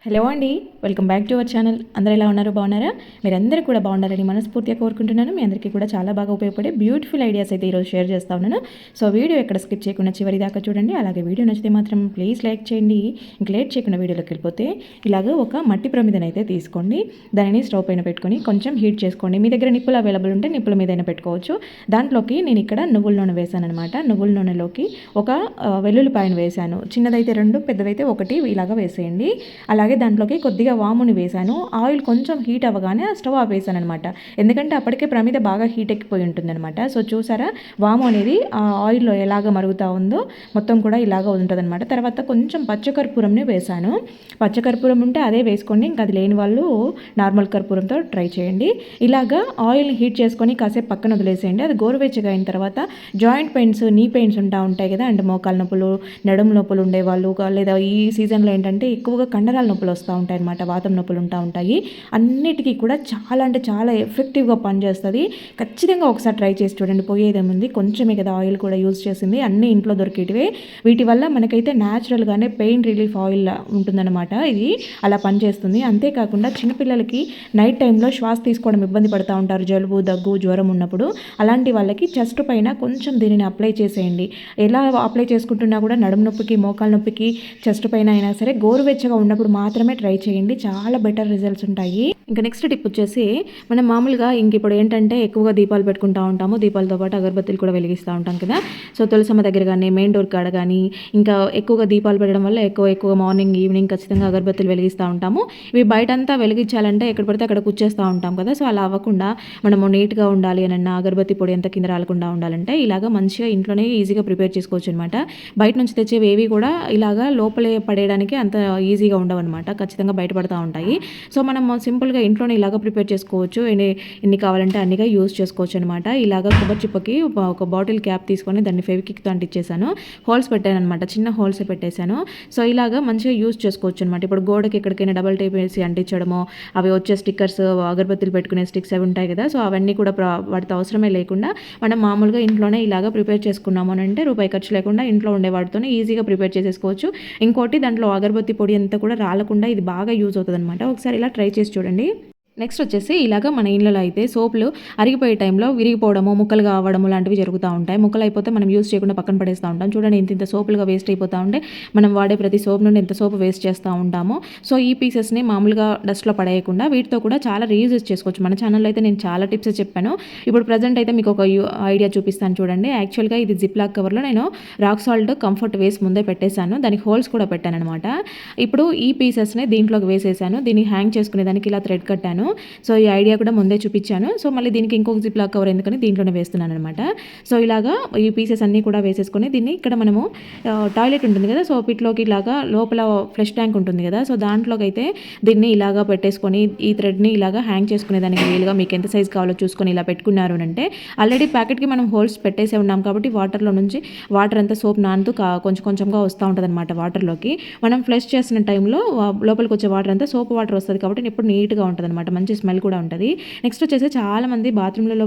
Hello అండి, welcome back to our channel. అందరూ ఎలా ఉన్నారు? బాగున్నారా? మీరందరూ కూడా బాగున్నారని మనస్ఫూర్తిగా కోరుకుంటున్నాను. మీ అందరికీ కూడా చాలా బాగా ఉపయోగపడే బ్యూటిఫుల్ ఐడియాస్ అయితే ఈరోజు షేర్ చేస్తా ఉన్నాను. సో వీడియో ఎక్కడ స్కిప్ చేయకుండా చివరి దాకా చూడండి. అలాగే వీడియో నచ్చితే మాత్రం ప్లీజ్ లైక్ చేయండి. ఇంక లేట్ చేయకుండా వీడియోలోకి వెళ్ళిపోతే ఇలాగ ఒక మట్టి ప్రమిదను అయితే తీసుకోండి. దానిని స్టవ్ పైన పెట్టుకొని కొంచెం హీట్ చేసుకోండి. మీ దగ్గర నిప్పులు అవైలబుల్ ఉంటే నిప్పుల మీదైనా పెట్టుకోవచ్చు. దాంట్లోకి నేను ఇక్కడ నువ్వుల నూనె వేసాను అనమాట. నువ్వుల నూనెలోకి ఒక వెల్లుల్లిపాయను వేసాను. చిన్నదైతే 2, పెద్దదైతే 1 ఇలాగ వేసేయండి. అలాగే దాంట్లోకి కొద్దిగా వాముని వేసాను. ఆయిల్ కొంచెం హీట్ అవ్వగానే స్టవ్ ఆపేసాను అనమాట. ఎందుకంటే అప్పటికే ప్రమిద బాగా హీట్ ఎక్కిపోయి ఉంటుందన్నమాట. సో చూసారా, వాము అనేది ఆ ఆయిల్లో ఎలాగ మరుగుతూ ఉందో మొత్తం కూడా ఇలాగ ఉంటుందన్నమాట. తర్వాత కొంచెం పచ్చకర్పూరంని వేసాను. పచ్చకర్పూరం ఉంటే అదే వేసుకోండి, ఇంకా అది లేని వాళ్ళు నార్మల్ కర్పూరంతో ట్రై చేయండి. ఇలాగా ఆయిల్ని హీట్ చేసుకొని కాసేపు పక్కన వదిలేసేయండి. అది గోరువెచ్చగా అయిన తర్వాత జాయింట్ పెయిన్స్, నీ పెయిన్స్ ఉంటాయి కదా, అంటే మోకాల నొప్పులు, నడుము నొప్పులు ఉండేవాళ్ళు, లేదా ఈ సీజన్లో ఏంటంటే ఎక్కువగా కండరాల నొప్పులు వస్తూ ఉంటాయి అన్నమాట, వాతం నొప్పులు ఉంటాయి. అన్నిటికీ కూడా చాలా అంటే చాలా ఎఫెక్టివ్గా పనిచేస్తుంది. ఖచ్చితంగా ఒకసారి ట్రై చేసి చూడండి. పోయేదేముంది, కొంచెమే కదా ఆయిల్ కూడా యూజ్ చేసింది, అన్నీ ఇంట్లో దొరికేటివే. వీటి వల్ల మనకైతే న్యాచురల్గానే పెయిన్ రిలీఫ్ ఆయిల్ ఉంటుందన్నమాట. ఇది అలా పనిచేస్తుంది. అంతేకాకుండా చిన్నపిల్లలకి నైట్ టైంలో శ్వాస తీసుకోవడం ఇబ్బంది పడుతూ ఉంటారు, జలుబు, దగ్గు, జ్వరం ఉన్నప్పుడు. అలాంటి వాళ్ళకి చెస్ట్ పైన కొంచెం దీనిని అప్లై చేసేయండి. ఎలా అప్లై చేసుకుంటున్నా కూడా నడుము నొప్పికి, మోకాల నొప్పికి, చెస్ట్ పైన అయినా సరే గోరువెచ్చగా ఉన్నప్పుడు మాత్రమే ట్రై చేయండి. చాలా బెటర్ రిజల్ట్స్ ఉంటాయి. ఇంకా నెక్స్ట్ టిప్ వచ్చేసి, మనం మామూలుగా ఇంక ఇప్పుడు ఏంటంటే ఎక్కువగా దీపాలు పెట్టుకుంటూ ఉంటాము. దీపాలతో పాటు అగరబత్తులు కూడా వెలిగిస్తూ ఉంటాం కదా. సో తులసమ్మ దగ్గర కానీ, మెయిన్ డోర్ కాడ కానీ, ఇంకా ఎక్కువగా దీపాలు పెట్టడం వల్ల ఎక్కువ మార్నింగ్, ఈవినింగ్ ఖచ్చితంగా అగరబత్తులు వెలిగిస్తూ ఉంటాము. ఇవి బయటంతా వెలిగించాలంటే ఎక్కడ పడితే అక్కడ కుచ్చేస్తూ ఉంటాం కదా. సో అలా అవ్వకుండా మనము నీట్గా ఉండాలి అని అగరబత్తి పొడి ఎంత కింద రాలకుండా ఉండాలంటే ఇలాగ మంచిగా ఇంట్లోనే ఈజీగా ప్రిపేర్ చేసుకోవచ్చు అనమాట. బయట నుంచి తెచ్చేవి ఏవి కూడా ఇలాగా లోపలే పడేయడానికి అంత ఈజీగా ఉండవు అనమాట, ఖచ్చితంగా బయటపడుతూ ఉంటాయి. సో మనం సింపుల్గా ఇంట్లోనే ఇలాగ ప్రిపేర్ చేసుకోవచ్చు. ఎన్ని కావాలంటే అన్నిగా యూజ్ చేసుకోవచ్చు అనమాట. ఇలాగ కొబ్బరి చిప్పకి ఒక బాటిల్ క్యాప్ తీసుకొని దాన్ని ఫెవికిక్తో అంటించేసాను. హోల్స్ పెట్టాను అనమాట, చిన్న హోల్స్ పెట్టేశాను. సో ఇలాగ మంచిగా యూజ్ చేసుకోవచ్చు అనమాట. ఇప్పుడు గోడకి ఎక్కడికైనా డబల్ టేప్ వేసి అంటించడము, అవి వచ్చే స్టిక్కర్స్, అగరబత్తులు పెట్టుకునే స్టిక్స్ అవి ఉంటాయి కదా. సో అవన్నీ కూడా వాటితో అవసరమే లేకుండా మనం మామూలుగా ఇంట్లోనే ఇలాగ ప్రిపేర్ చేసుకున్నాము అని అంటే రూపాయి ఖర్చు లేకుండా ఇంట్లో ఉండే వాటితోనే ఈజీగా ప్రిపేర్ చేసేసుకోవచ్చు. ఇంకోటి, దాంట్లో అగరబత్తి పొడి అంతా కూడా రాలకుండా ఇది బాగా యూజ్ అవుతుంది అనమాట. ఒకసారి ఇలా ట్రై చేసి చూడండి. నెక్స్ట్ వచ్చేసి, ఇలాగ మన ఇళ్ళలో అయితే సోపులు అరిగిపోయే టైంలో విరిగిపోవడము, ముక్కలుగా అవ్వడము లాంటివి జరుగుతూ ఉంటాయి. ముక్కలు అయిపోతే మనం యూజ్ చేయకుండా పక్కన పడేస్తూ ఉంటాం. చూడండి, ఇంత సోపులుగా వేస్ట్ అయిపోతూ ఉంటే మనం వాడే ప్రతి సోప్ నుండి ఎంత సోపు వేస్ట్ చేస్తూ ఉంటాము. సో ఈ పీసెస్ని మామూలుగా డస్ట్లో పడేయకుండా వీటితో కూడా చాలా రీయూజ్ చేసుకోవచ్చు. మన ఛానల్లో అయితే నేను చాలా టిప్స్ చెప్పాను. ఇప్పుడు ప్రజెంట్ అయితే మీకు ఒక ఐడియా చూపిస్తాను చూడండి. యాక్చువల్గా ఇది జిప్ లాక్ కవర్లో నేను రాక్ సాల్ట్, కంఫర్ట్ వేసి ముందే పెట్టేశాను. దానికి హోల్స్ కూడా పెట్టాను అనమాట. ఇప్పుడు ఈ పీసెస్ని దీంట్లోకి వేసేసాను. దీన్ని హ్యాంగ్ చేసుకునే దానికి ఇలా థ్రెడ్ కట్టాను. సో ఈ ఐడియా కూడా ముందే చూపించాను. సో మళ్ళీ దీనికి ఇంకొక జిప్ లాక్ కవర్ ఎందుకని దీంట్లోనే వేస్తున్నాను అనమాట. సో ఇలాగా ఈ పీసెస్ అన్నీ కూడా వేసేసుకొని దీన్ని ఇక్కడ మనము టాయిలెట్ ఉంటుంది కదా, సో పిట్లోకి ఇలాగా లోపల ఫ్లష్ ట్యాంక్ ఉంటుంది కదా, సో దాంట్లోకి అయితే దీన్ని ఇలాగా పెట్టేసుకొని ఈ థ్రెడ్ని ఇలాగా హ్యాంగ్ చేసుకునే దానికి వీలుగా మీకు ఎంత సైజ్ కావాలో చూసుకొని ఇలా పెట్టుకున్నారు అంటే, ఆల్రెడీ ప్యాకెట్కి మనం హోల్స్ పెట్టేసే ఉన్నాం కాబట్టి వాటర్లో నుంచి వాటర్ అంతా సోప్ నానుతూ కొంచెం కొంచెంగా వస్తూ ఉంటుంది అనమాట. వాటర్లోకి మనం ఫ్లష్ చేసిన టైంలో లోపలికి వచ్చే వాటర్ అంతా సోప్ వాటర్ వస్తుంది కాబట్టి ఇప్పుడు నీట్గా ఉంటుంది అనమాట. మంచి స్మెల్ కూడా ఉంటుంది. నెక్స్ట్ వచ్చేసి, చాలామంది బాత్రూమ్లలో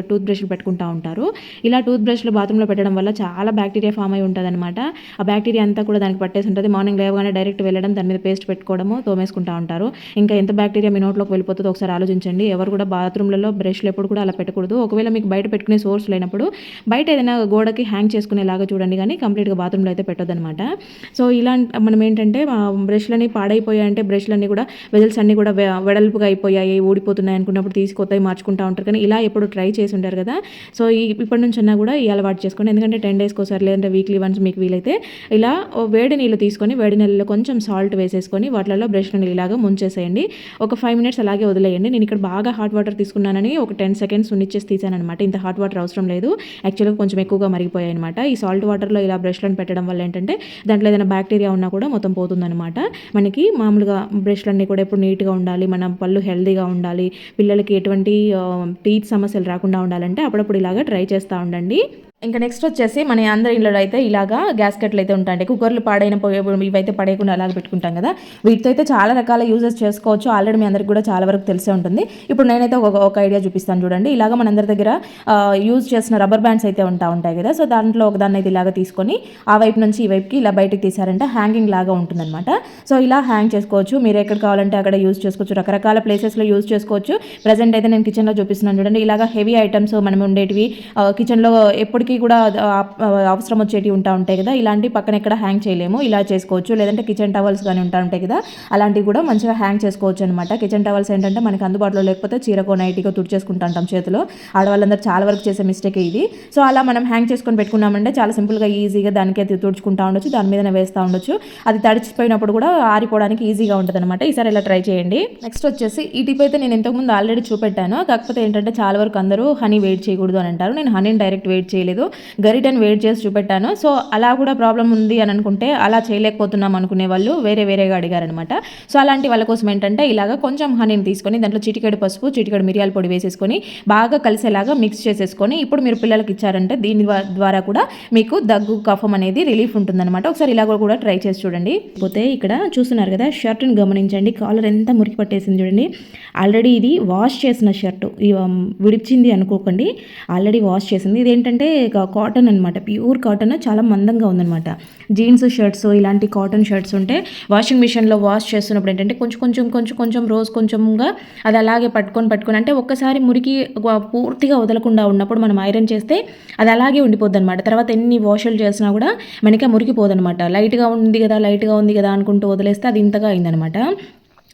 టూత్ బ్రష్లు పెట్టుకుంటూ ఉంటారు. ఇలా టూత్ బ్రష్లు బాత్రూంలో పెట్టడం వల్ల చాలా బ్యాక్టీరియా ఫామ్ అయి ఉంటుంది అనమాట. ఆ బ్యాక్టీరియా అంతా కూడా దానికి పట్టేసి ఉంటుంది. మార్నింగ్ లేవగానే డైరెక్ట్ వెళ్ళడం, దాని మీద పేస్ట్ పెట్టుకోవడము, తోమేసుకుంటూ ఉంటారు. ఇంకా ఎంత బ్యాక్టీరియా మీ నోట్లోకి వెళ్ళిపోతుందో ఒకసారి ఆలోచించండి. ఎవరు కూడా బాత్రూమ్లలో బ్రష్లు ఎప్పుడు కూడా అలా పెట్టకూడదు. ఒకవేళ మీకు బయట పెట్టుకునే సోర్స్ లేనప్పుడు బయట ఏదైనా గోడకి హ్యాంగ్ చేసుకునేలాగా చూడండి, కానీ కంప్లీట్గా బాత్రూంలో అయితే పెట్టొద్దు అనమాట. సో ఇలా మనం ఏంటంటే బ్రష్లని పాడైపోయాయంటే బ్రష్లన్నీ కూడా వెజల్స్ అన్నీ కూడా వెడల్పుగా అయిపోయాయి, ఊడిపోతున్నాయి అనుకున్నప్పుడు తీసి కొత్తవి మార్చుకుంటూ ఉంటారు. కానీ ఇలా ఎప్పుడు ట్రై చేసి ఉంటారు కదా. సో ఇప్పటి నుంచి అన్నా కూడా ఈ అలవాటు చేసుకోండి. ఎందుకంటే 10 డేస్కి ఒకసారి లేదంటే వీక్లీ వన్స్ మీకు వీలైతే ఇలా వేడి నీళ్ళు తీసుకొని వేడి నీళ్ళలో కొంచెం సాల్ట్ వేసేసుకొని వాటిలో బ్రష్లను ఇలాగా ముంచేసేయండి. ఒక 5 మినిట్స్ అలాగే వదిలేయండి. నేను ఇక్కడ బాగా హాట్ వాటర్ తీసుకున్నానని ఒక 10 సెకండ్స్ ఉన్నిచ్చేసి తీసాను అనమాట. ఇంత హాట్ వాటర్ అవసరం లేదు, యాక్చువల్గా కొంచెం ఎక్కువగా మరిగిపోయాయి అనమాట. ఈ సాల్ట్ వాటర్లో ఇలా బ్రష్లను పెట్టడం వల్ల ఏంటంటే దాంట్లో ఏదైనా బ్యాక్టీరియా ఉన్నా కూడా మొత్తం పోతుందన్నమాట. మనకి మామూలుగా బ్రష్లన్నీ కూడా ఎప్పుడు నీట్గా ఉండాలి, మన పళ్ళు హెల్తీగా ఉండాలి, పిల్లలకి ఎటువంటి టీత్ సమస్యలు రాకుండా ఉండాలంటే అప్పుడప్పుడు ఇలాగా ట్రై చేస్తూ ఉండండి. ఇంకా నెక్స్ట్ వచ్చేసి మన అందరి ఇళ్ళలో అయితే ఇలాగా గ్యాస్ కట్లు అయితే ఉంటాయండి. కుక్కర్లు పాడైన ఇవైతే పడేయకుండా అలాగ పెట్టుకుంటాం కదా, వీటితో అయితే చాలా రకాల యూజెస్ చేసుకోవచ్చు. ఆల్రెడీ మీ అందరికి కూడా చాలా వరకు తెలిసే ఉంటుంది. ఇప్పుడు నేనైతే ఒక ఐడియా చూపిస్తాను చూడండి. ఇలాగ మనందరి దగ్గర యూజ్ చేసిన రబ్బర్ బ్యాండ్స్ అయితే ఉంటాయి కదా, సో దాంట్లో ఒకదాన్ని అయితే ఇలాగ తీసుకొని ఆ వైపు నుంచి ఈ వైపుకి ఇలా బయటికి తీసారంటే హ్యాంగింగ్ లాగా ఉంటుందన్నమాట. సో ఇలా హ్యాంగ్ చేసుకోవచ్చు. మీరు ఎక్కడ కావాలంటే అక్కడ యూజ్ చేసుకోవచ్చు. రకరకాల ప్లేసెస్లో యూజ్ చేసుకోవచ్చు. ప్రజెంట్ అయితే నేను కిచెన్లో చూపిస్తున్నాను చూడండి. ఇలాగ హెవీ ఐటమ్స్ మనం ఉండేటివి కిచెన్లో ఎప్పటికీ కూడా అవసరం వచ్చేటివి ఉంటాయి కదా, ఇలాంటి పక్కన ఎక్కడ హ్యాంగ్ చేయలేము, ఇలా చేసుకోవచ్చు. లేదంటే కిచెన్ టవల్స్ కానీ ఉంటాయి కదా, అలాంటివి కూడా మంచిగా హ్యాంగ్ చేసుకోవచ్చు అనమాట. కిచెన్ టవల్స్ ఏంటంటే మనకి అందుబాటులో లేకపోతే చీరకో నైటీకో తుడిచేసుకుంటూ ఉంటాం చేతిలో. ఆడవాళ్ళందరూ చాలా వరకు చేసే మిస్టేక్ ఇది. సో అలా మనం హ్యాంగ్ చేసుకొని పెట్టుకున్నామంటే చాలా సింపుల్గా ఈజీగా దానికి తుడుచుకుంటూ ఉండొచ్చు, దాని మీదనే వేస్తూ ఉండొచ్చు. అది తడిచిపోయినప్పుడు కూడా ఆరిపోవడానికి ఈజీగా ఉంటుంది అనమాట. ఈసారి ఇలా ట్రై చేయండి. నెక్స్ట్ వచ్చేసి ఈ టిప్ అయితే నేను ఇంతకుముందు ఆల్రెడీ చూపెట్టాను. కాకపోతే ఏంటంటే చాలా వరకు అందరూ హనీ వెయిట్ చేయకూడదు అని అంటారు. నేను హనీని డైరెక్ట్ వెయిట్ చేయలేదు, గరిటెని వెయిట్ చేసి చూపెట్టాను. సో అలా కూడా ప్రాబ్లం ఉంది అని అనుకుంటే, అలా చేయలేకపోతున్నాం అనుకునే వాళ్ళు వేరేగా అడిగారనమాట. సో అలాంటి వాళ్ళ కోసం ఏంటంటే ఇలాగ కొంచెం హనీని తీసుకొని దాంట్లో చిటికెడు పసుపు, చిటికెడు మిరియాల పొడి వేసేసుకొని బాగా కలిసేలాగా మిక్స్ చేసేసుకొని ఇప్పుడు మీరు పిల్లలకి ఇచ్చారంటే దీని ద్వారా కూడా మీకు దగ్గు కఫం అనేది రిలీఫ్ ఉంటుందన్నమాట. ఒకసారి ఇలా కూడా ట్రై చేసి చూడండి. పోతే ఇక్కడ చూస్తున్నారు కదా, షర్ట్ని గమనించండి. కాలర్ ఎంత మురికి పట్టేసింది చూడండి. ఆల్రెడీ ఇది వాష్ చేసిన షర్టు, విడిచింది అనుకోకండి, ఆల్రెడీ వాష్ చేసింది. ఇదేంటంటే కాటన్ అనమాట, ప్యూర్ కాటన్, చాలా మందంగా ఉందన్నమాట. జీన్స్ షర్ట్స్ ఇలాంటి కాటన్ షర్ట్స్ ఉంటే వాషింగ్ మిషన్లో వాష్ చేస్తున్నప్పుడు ఏంటంటే కొంచెం రోజు కొంచెంగా అది అలాగే పట్టుకొని అంటే ఒక్కసారి మురికి పూర్తిగా వదలకుండా ఉన్నప్పుడు మనం ఐరన్ చేస్తే అది అలాగే ఉండిపోద్ది అనమాట. తర్వాత ఎన్ని వాషులు చేసినా కూడా మనకి మురికిపోదనమాట. లైట్గా ఉంది కదా అనుకుంటూ వదిలేస్తే అది ఇంతగా అయిందనమాట.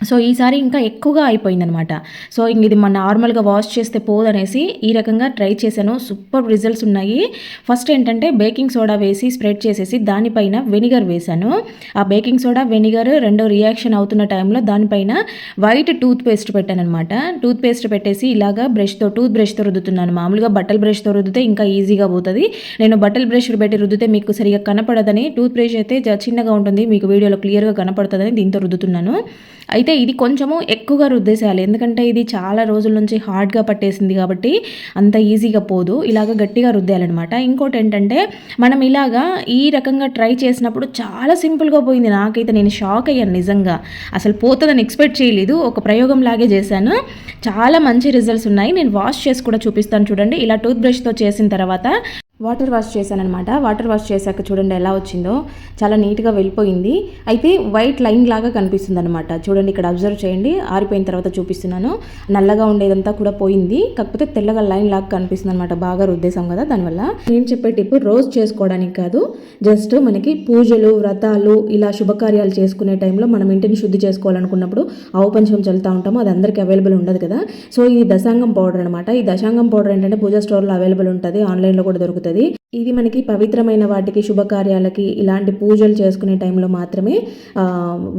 సో ఈసారి ఇంకా ఎక్కువగా అయిపోయిందనమాట. సో ఇంక ఇది మన నార్మల్గా వాష్ చేస్తే పోదనేసి ఈ రకంగా ట్రై చేశాను. సూపర్ రిజల్ట్స్ ఉన్నాయి. ఫస్ట్ ఏంటంటే బేకింగ్ సోడా వేసి స్ప్రెడ్ చేసేసి దానిపైన వెనిగర్ వేశాను. ఆ బేకింగ్ సోడా వెనిగర్ రెండో రియాక్షన్ అవుతున్న టైంలో దానిపైన వైట్ టూత్ పేస్ట్ పెట్టాను అనమాట. టూత్ పేస్ట్ పెట్టేసి ఇలాగా టూత్ బ్రష్తో రుద్దుతున్నాను. మామూలుగా బట్టల బ్రష్తో రుద్దితే ఇంకా ఈజీగా పోతుంది. నేను బట్టల బ్రష్ పెట్టి రుద్దితే మీకు సరిగా కనపడదని, టూత్ బ్రష్ అయితే చిన్నగా ఉంటుంది, మీకు వీడియోలో క్లియర్గా కనపడుతుందని దీంతో రుద్దుతున్నాను. అయితే ఇది కొంచెము ఎక్కువగా రుద్దేసేయాలి, ఎందుకంటే ఇది చాలా రోజుల నుంచి హార్డ్గా పట్టేసింది కాబట్టి అంత ఈజీగా పోదు. ఇలాగ గట్టిగా రుద్దేయాలన్నమాట. ఇంకోటి ఏంటంటే మనం ఇలాగా ఈ రకంగా ట్రై చేసినప్పుడు చాలా సింపుల్గా పోయింది. నాకైతే నేను షాక్ అయ్యాను నిజంగా. అసలు పోతుందని ఎక్స్పెక్ట్ చేయలేదు. ఒక ప్రయోగం లాగే చేశాను. చాలా మంచి రిజల్ట్స్ ఉన్నాయి. నేను వాష్ చేసి కూడా చూపిస్తాను చూడండి. ఇలా టూత్ బ్రష్తో చేసిన తర్వాత వాటర్ వాష్ చేశానమాట. వాటర్ వాష్ చేశాక చూడండి ఎలా వచ్చిందో, చాలా నీట్గా వెళ్ళిపోయింది. అయితే వైట్ లైన్ లాగా కనిపిస్తుంది అనమాట. చూడండి ఇక్కడ అబ్జర్వ్ చేయండి. ఆరిపోయిన తర్వాత చూపిస్తున్నాను. నల్లగా ఉండేదంతా కూడా పోయింది, కాకపోతే తెల్లగా లైన్ లాగా కనిపిస్తుంది అనమాట. బాగా రుద్దేశాం కదా దానివల్ల. నేను చెప్పే టిప్ రోజు చేసుకోవడానికి కాదు, జస్ట్ మనకి పూజలు, వ్రతాలు, ఇలా శుభకార్యాలు చేసుకునే టైంలో మనం ఇంటిని శుద్ధి చేసుకోవాలనుకున్నప్పుడు ఆవు పంచకం చల్లుతూ ఉంటాము. అది అందరికీ అవైలబుల్ ఉండదు కదా. సో ఇది దశాంగం పౌడర్ అనమాట. ఈ దశాంగం పౌడర్ ఏంటంటే పూజా స్టోర్లో అవైలబుల్ ఉంటుంది, ఆన్లైన్లో కూడా దొరుకుతుంది. ఇది మనకి పవిత్రమైన వాటికి, శుభకార్యాలకి, ఇలాంటి పూజలు చేసుకునే టైంలో మాత్రమే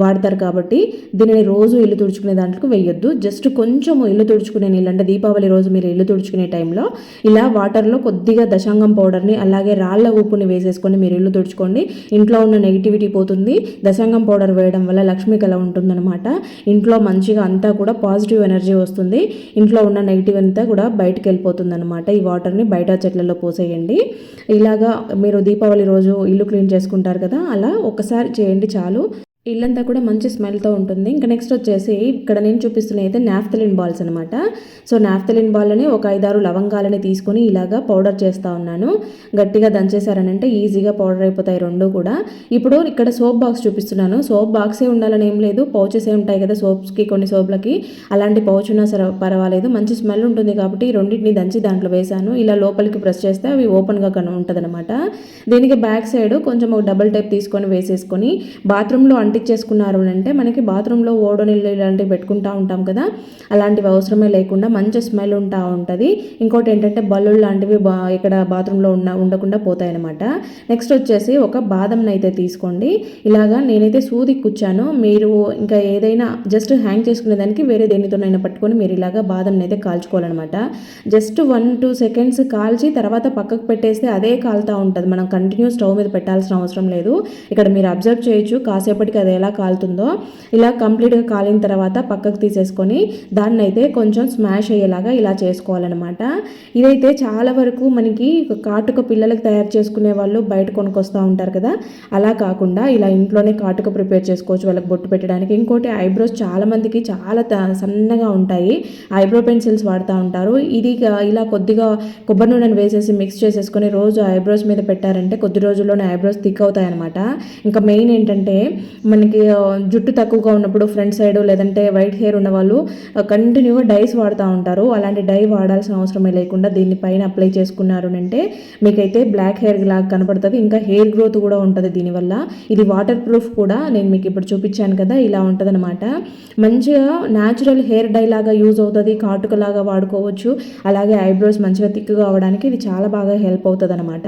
వాడతారు కాబట్టి దీనిని రోజు ఇల్లు తుడుచుకునే దాంట్లో వేయొద్దు. జస్ట్ కొంచెం ఇల్లు తుడుచుకునే నీళ్ళు, అంటే దీపావళి రోజు మీరు ఇల్లు తుడుచుకునే టైంలో ఇలా వాటర్లో కొద్దిగా దశాంగం పౌడర్ని అలాగే రాళ్ళ ఉప్పుని వేసేసుకొని మీరు ఇల్లు తుడుచుకోండి. ఇంట్లో ఉన్న నెగిటివిటీ పోతుంది. దశాంగం పౌడర్ వేయడం వల్ల లక్ష్మీ కళ ఉంటుందన్నమాట. ఇంట్లో మంచిగా అంతా కూడా పాజిటివ్ ఎనర్జీ వస్తుంది. ఇంట్లో ఉన్న నెగిటివ్ అంతా కూడా బయటకు వెళ్ళిపోతుంది అనమాట. ఈ వాటర్ని బయట చెట్లలో పోసేయండి. ఇలాగా మీరు దీపావళి రోజు ఇల్లు క్లీన్ చేసుకుంటారు కదా, అలా ఒకసారి చేయండి చాలు. ఇల్లంతా కూడా మంచి స్మెల్తో ఉంటుంది. ఇంకా నెక్స్ట్ వచ్చేసి ఇక్కడ నేను చూపిస్తున్న అయితే నాఫ్థలిన్ బాల్స్ అనమాట. సో నాఫ్థలిన్ బాల్ని ఒక 5-6 లవంగాలని తీసుకొని ఇలాగా పౌడర్ చేస్తూ ఉన్నాను. గట్టిగా దంచేసారనంటే ఈజీగా పౌడర్ అయిపోతాయి రెండు కూడా. ఇప్పుడు ఇక్కడ సోప్ బాక్స్ చూపిస్తున్నాను. సోప్ బాక్సే ఉండాలని ఏం లేదు, పౌచెస్ ఏ ఉంటాయి కదా సోప్స్కి, కొన్ని సోప్లకి అలాంటి పౌచ్ ఉన్నా సరే పర్వాలేదు. మంచి స్మెల్ ఉంటుంది కాబట్టి రెండింటిని దంచి దాంట్లో వేశాను. ఇలా లోపలికి ప్రెస్ చేస్తే అవి ఓపెన్గా ఉంటుంది అనమాట. దీనికి బ్యాక్ సైడ్ కొంచెం ఒక డబుల్ టైప్ తీసుకొని వేసేసుకొని బాత్రూంలో అంటించేసుకున్నారు అంటే మనకి బాత్రూంలో ఓడోనిల్ ఇలాంటివి పెట్టుకుంటూ ఉంటాం కదా, అలాంటివి అవసరమే లేకుండా మంచి స్మెల్ ఉంటుంది. ఇంకోటి ఏంటంటే బల్లులు లాంటివి ఇక్కడ బాత్రూంలో ఉండకుండా పోతాయి అనమాట. నెక్స్ట్ వచ్చేసి ఒక బాదంని అయితే తీసుకోండి. ఇలాగా నేనైతే సూది కూర్చాను. మీరు ఇంకా ఏదైనా జస్ట్ హ్యాంగ్ చేసుకునే దానికి వేరే దేనితోనైనా పట్టుకొని మీరు ఇలాగా బాదంని అయితే కాల్చుకోవాలన్నమాట. జస్ట్ 1-2 సెకండ్స్ కాల్చి తర్వాత పక్కకు పెట్టేస్తే అదే కాలుతూ ఉంటుంది. మనం కంటిన్యూ స్టవ్ మీద పెట్టాల్సిన అవసరం లేదు. ఇక్కడ మీరు అబ్జర్వ్ చేయొచ్చు, కాసేపటికి అది ఎలా కాలుతుందో. ఇలా కంప్లీట్గా కాలిన తర్వాత పక్కకు తీసేసుకొని దాన్ని అయితే కొంచెం స్మాష్ అయ్యేలాగా ఇలా చేసుకోవాలన్నమాట. ఇదైతే చాలా వరకు మనకి కాటుక పిల్లలకు తయారు చేసుకునే వాళ్ళు బయట కొనుక్కొస్తూ ఉంటారు కదా, అలా కాకుండా ఇలా ఇంట్లోనే కాటుక ప్రిపేర్ చేసుకోవచ్చు వాళ్ళకి బొట్టు పెట్టడానికి. ఇంకోటి ఐబ్రోస్ చాలా మందికి చాలా సన్నగా ఉంటాయి, ఐబ్రో పెన్సిల్స్ వాడుతూ ఉంటారు. ఇది ఇలా కొద్దిగా కొబ్బరి నూనెను వేసేసి మిక్స్ చేసేసుకొని రోజు ఐబ్రోస్ మీద పెట్టారంటే కొద్ది రోజుల్లోనే ఐబ్రోస్ థిక్ అవుతాయి అనమాట. ఇంకా మెయిన్ ఏంటంటే మనకి జుట్టు తక్కువగా ఉన్నప్పుడు ఫ్రంట్ సైడ్ లేదంటే వైట్ హెయిర్ ఉన్న వాళ్ళు కంటిన్యూగా డైస్ వాడుతూ ఉంటారు. అలాంటి డై వాడాల్సిన అవసరమే లేకుండా దీన్ని పైన అప్లై చేసుకున్నారు అంటే మీకైతే బ్లాక్ హెయిర్ లాగా కనపడుతుంది. ఇంకా హెయిర్ గ్రోత్ కూడా ఉంటుంది దీనివల్ల. ఇది వాటర్ ప్రూఫ్ కూడా, నేను మీకు ఇప్పుడు చూపించాను కదా, ఇలా ఉంటుంది అనమాట. మంచిగా న్యాచురల్ హెయిర్ డై లాగా యూజ్ అవుతుంది, కాటుకలాగా వాడుకోవచ్చు. అలాగే ఐబ్రోస్ మంచిగా థిక్గా అవ్వడానికి ఇది చాలా బాగా హెల్ప్ అవుతుంది అనమాట.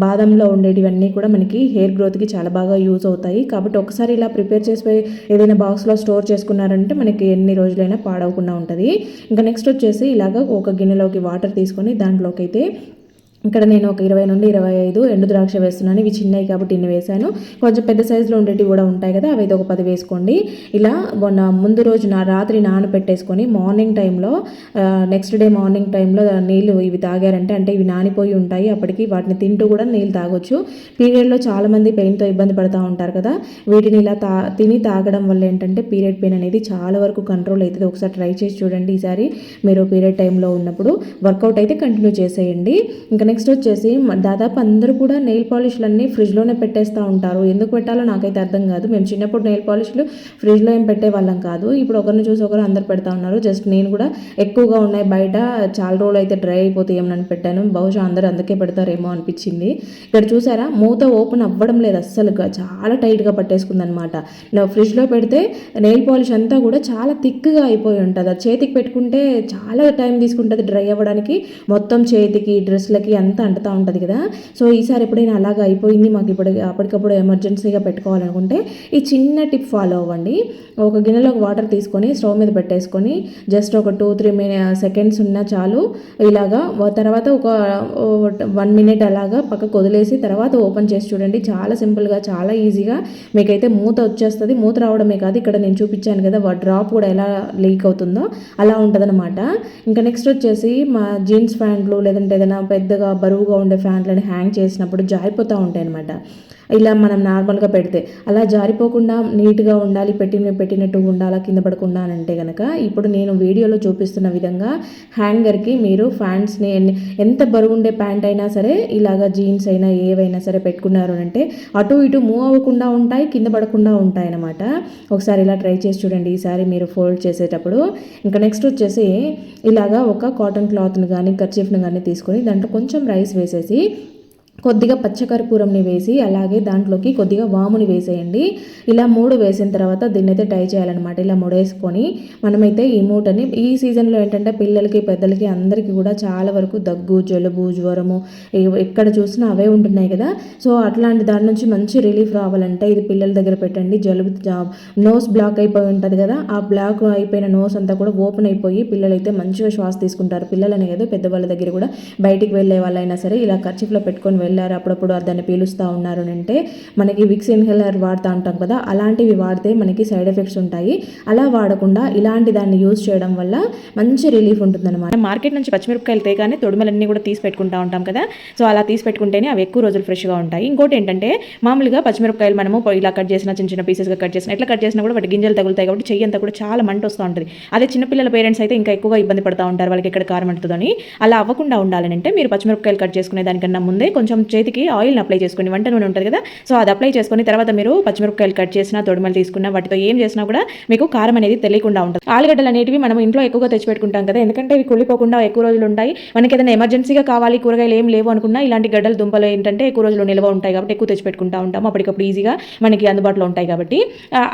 బాదంలో ఉండేటివన్నీ కూడా మనకి హెయిర్ గ్రోత్కి చాలా బాగా యూజ్ అవుతాయి. కాబట్టి ఒకసారి ఇలా ప్రిపేర్ చేసి ఏదైనా బాక్స్లో స్టోర్ చేసుకున్నారంటే మనకి ఎన్ని రోజులైనా పాడవకుండా ఉంటుంది. ఇంకా నెక్స్ట్ వచ్చేసి ఇలాగ ఒక గిన్నెలోకి వాటర్ తీసుకొని దాంట్లోకి అయితే ఇక్కడ నేను ఒక 20 నుండి 25 ఎండు ద్రాక్ష వేస్తున్నాను. ఇవి చిన్నవి కాబట్టి ఇన్ని వేసాను. కొంచెం పెద్ద సైజులో ఉండేవి కూడా ఉంటాయి కదా, అవి అయితే ఒక 10 వేసుకోండి. ఇలా ముందు రోజు రాత్రి నానబెట్టేసుకొని మార్నింగ్ టైంలో నెక్స్ట్ డే మార్నింగ్ టైంలో నీళ్ళు ఇవి తాగారంటే, అంటే ఇవి నానిపోయి ఉంటాయి, అప్పటికి వాటిని తింటూ కూడా నీళ్ళు తాగొచ్చు. పీరియడ్లో చాలామంది పెయిన్తో ఇబ్బంది పడుతూ ఉంటారు కదా, వీటిని ఇలా తిని తాగడం వల్ల ఏంటంటే పీరియడ్ పెయిన్ అనేది చాలా వరకు కంట్రోల్ అవుతుంది. ఒకసారి ట్రై చేసి చూడండి ఈసారి మీరు పీరియడ్ టైంలో ఉన్నప్పుడు. వర్కౌట్ అయితే కంటిన్యూ చేసేయండి. ఇంకా నెక్స్ట్ వచ్చేసి దాదాపు అందరూ కూడా నెయిల్ పాలిష్లన్నీ ఫ్రిడ్జ్లోనే పెట్టేస్తూ ఉంటారు. ఎందుకు పెట్టాలో నాకైతే అర్థం కాదు. మేము చిన్నప్పుడు నెయిల్ పాలిష్లు ఫ్రిడ్జ్లో ఏం పెట్టే వాళ్ళం కాదు. ఇప్పుడు ఒకరిని చూసి ఒకరు అందరు పెడతా ఉన్నారు. జస్ట్ నేను కూడా ఎక్కువగా ఉన్నాయి బయట, చాలా రోజులు అయితే డ్రై అయిపోతాయి ఏమని పెట్టాను. బహుశా అందరూ అందుకే పెడతారేమో అనిపించింది. ఇక్కడ చూసారా, మూత ఓపెన్ అవ్వడం లేదు అస్సలుగా, చాలా టైట్గా పట్టేసుకుంది అనమాట. ఫ్రిడ్జ్లో పెడితే నెయిల్ పాలిష్ అంతా కూడా చాలా థిక్గా అయిపోయి ఉంటుంది. అది చేతికి పెట్టుకుంటే చాలా టైం తీసుకుంటుంది డ్రై అవ్వడానికి. మొత్తం చేతికి డ్రెస్లకి అంతా అంటుతూ ఉంటుంది కదా. సో ఈసారి ఎప్పుడైనా అలాగా అయిపోయింది మాకు, ఇప్పుడు అప్పటికప్పుడు ఎమర్జెన్సీగా పెట్టుకోవాలనుకుంటే ఈ చిన్న టిప్ ఫాలో అవ్వండి. ఒక గిన్నెలోకి వాటర్ తీసుకొని స్టవ్ మీద పెట్టేసుకొని జస్ట్ ఒక 2-3 సెకండ్స్ ఉన్నా చాలు. ఇలాగా తర్వాత ఒక 1 మినిట్ అలాగా పక్కకు వదిలేసి తర్వాత ఓపెన్ చేసి చూడండి. చాలా సింపుల్గా, చాలా ఈజీగా మీకైతే మూత వచ్చేస్తుంది. మూత రావడమే కాదు, ఇక్కడ నేను చూపించాను కదా డ్రాప్ కూడా ఎలా లీక్ అవుతుందో అలా ఉంటుందన్నమాట. ఇంకా నెక్స్ట్ వచ్చేసి మా జీన్స్ ప్యాంట్లు లేదంటే ఏదైనా పెద్దగా బరువుగా ఉండే ఫ్యాంట్లను హ్యాంగ్ చేసినప్పుడు జారిపోతూ ఉంటాయి అనమాట. ఇలా మనం నార్మల్గా పెడితే అలా జారిపోకుండా నీట్గా ఉండాలి, పెట్టినట్టు ఉండాలా, కింద పడకుండా అని అంటే కనుక ఇప్పుడు నేను వీడియోలో చూపిస్తున్న విధంగా హ్యాంగర్కి మీరు ఫ్యాంట్స్ని ఎంత బరువు ఉండే ప్యాంట్ అయినా సరే, ఇలాగా జీన్స్ అయినా ఏవైనా సరే పెట్టుకున్నారు అంటే అటు ఇటు మూవ్ అవ్వకుండా ఉంటాయి, కింద పడకుండా ఉంటాయి అన్నమాట. ఒకసారి ఇలా ట్రై చేసి చూడండి ఈసారి మీరు ఫోల్డ్ చేసేటప్పుడు. ఇంకా నెక్స్ట్ వచ్చేసి ఇలాగా ఒక కాటన్ క్లాత్ని కానీ కర్చీఫ్ని కానీ తీసుకొని దాంట్లో కొంచెం రైస్ వేసేసి కొద్దిగా పచ్చకర్పూరంని వేసి అలాగే దాంట్లోకి కొద్దిగా వాముని వేసేయండి. ఇలా 3 వేసిన తర్వాత దీన్ని అయితే టై చేయాలన్నమాట. ఇలా ముడేసుకొని మనమైతే ఈ మూటని ఈ సీజన్లో ఏంటంటే పిల్లలకి పెద్దలకి అందరికీ కూడా చాలా వరకు దగ్గు, జలుబు, జ్వరము ఎక్కడ చూసినా అవే ఉంటున్నాయి కదా. సో అట్లాంటి దాని నుంచి మంచి రిలీఫ్ రావాలంటే ఇది పిల్లల దగ్గర పెట్టండి. జలుబు, నోస్ బ్లాక్ అయిపోయి ఉంటుంది కదా, ఆ బ్లాక్ అయిపోయిన నోస్ అంతా కూడా ఓపెన్ అయిపోయి పిల్లలైతే మంచిగా శ్వాస తీసుకుంటారు. పిల్లలనే కదా, పెద్దవాళ్ళ దగ్గర కూడా బయటికి వెళ్ళే వాళ్ళైనా సరే ఇలా కర్చీఫ్లో పెట్టుకొని వెళ్ళారు, అప్పుడప్పుడు దాన్ని పీలుస్తూ ఉన్నారు అంటే మనకి విక్స్ ఇన్హేలర్ వాడుతూ ఉంటాం కదా, అలాంటివి వాడితే మనకి సైడ్ ఎఫెక్ట్స్ ఉంటాయి. అలా వాడకుండా ఇలాంటి దాన్ని యూజ్ చేయడం వల్ల మంచి రిలీఫ్ ఉంటుందన్నమాట. మార్కెట్ నుంచి పచ్చిమిరపకాయలు తేగానే తొడిమలన్నీ కూడా తీసి పెట్టుకుంటూ ఉంటాం కదా, సో అలా తీసి పెట్టుకుంటేనే అవి ఎక్కువ రోజులు ఫ్రెష్గా ఉంటాయి. ఇంకోటి ఏంటంటే మామూలుగా పచ్చిమిరపకాయలు మనము ఇలా కట్ చేసిన చిన్న చిన్న పీసెస్గా కట్ చేసిన ఎట్లా కట్ చేసినా కూడా వాటి గింజలు తగులుతాయి కాబట్టి చెయ్యి అంతా కూడా చాలా మంట వస్తూ ఉంటుంది. అదే చిన్నపిల్లల పేరెంట్స్ అయితే ఇంకా ఎక్కువగా ఇబ్బంది పడుతూ ఉంటారు, వాళ్ళకి ఎక్కడ కారం అంటుందని. అలా అవ్వకుండా ఉండాలని అంటే మీరు పచ్చిమిరపకాయలు కట్ చేసుకునే దానికన్నా ముందే కొంచెం చేతికి ఆయిల్ని అప్లై చేసుకుని, వంట నూనె ఉంటుంది కదా, సో అది అప్లై చేసుకుని తర్వాత మీరు పచ్చిమిరపకాయలు కట్ చేసినా తొడిమలు తీసుకున్నా వాటితో ఏం చేసినా కూడా మీకు కారం అనేది తెలియకుండా ఉంటుంది. ఆలుగడ్డలు అనేటివి మనం ఇంట్లో ఎక్కువగా తెచ్చిపెట్టుకుంటాం కదా, ఎందుకంటే ఇవి కుళ్ళిపోకుండా ఎక్కువ రోజులు ఉంటాయి. మనకి ఏదైనా ఎమర్జెన్సీగా కావాలి, కూరగాయలు ఏం లేవు అనుకున్నా ఇలాంటి గడ్డలు దుంపలు ఏంటంటే ఎక్కువ రోజులు నిల్వ ఉంటాయి కాబట్టి ఎక్కువ తెచ్చిపెట్టుకుంటా ఉంటాం, అప్పటికప్పుడు ఈజీగా మనకి అందుబాటులో ఉంటాయి కాబట్టి.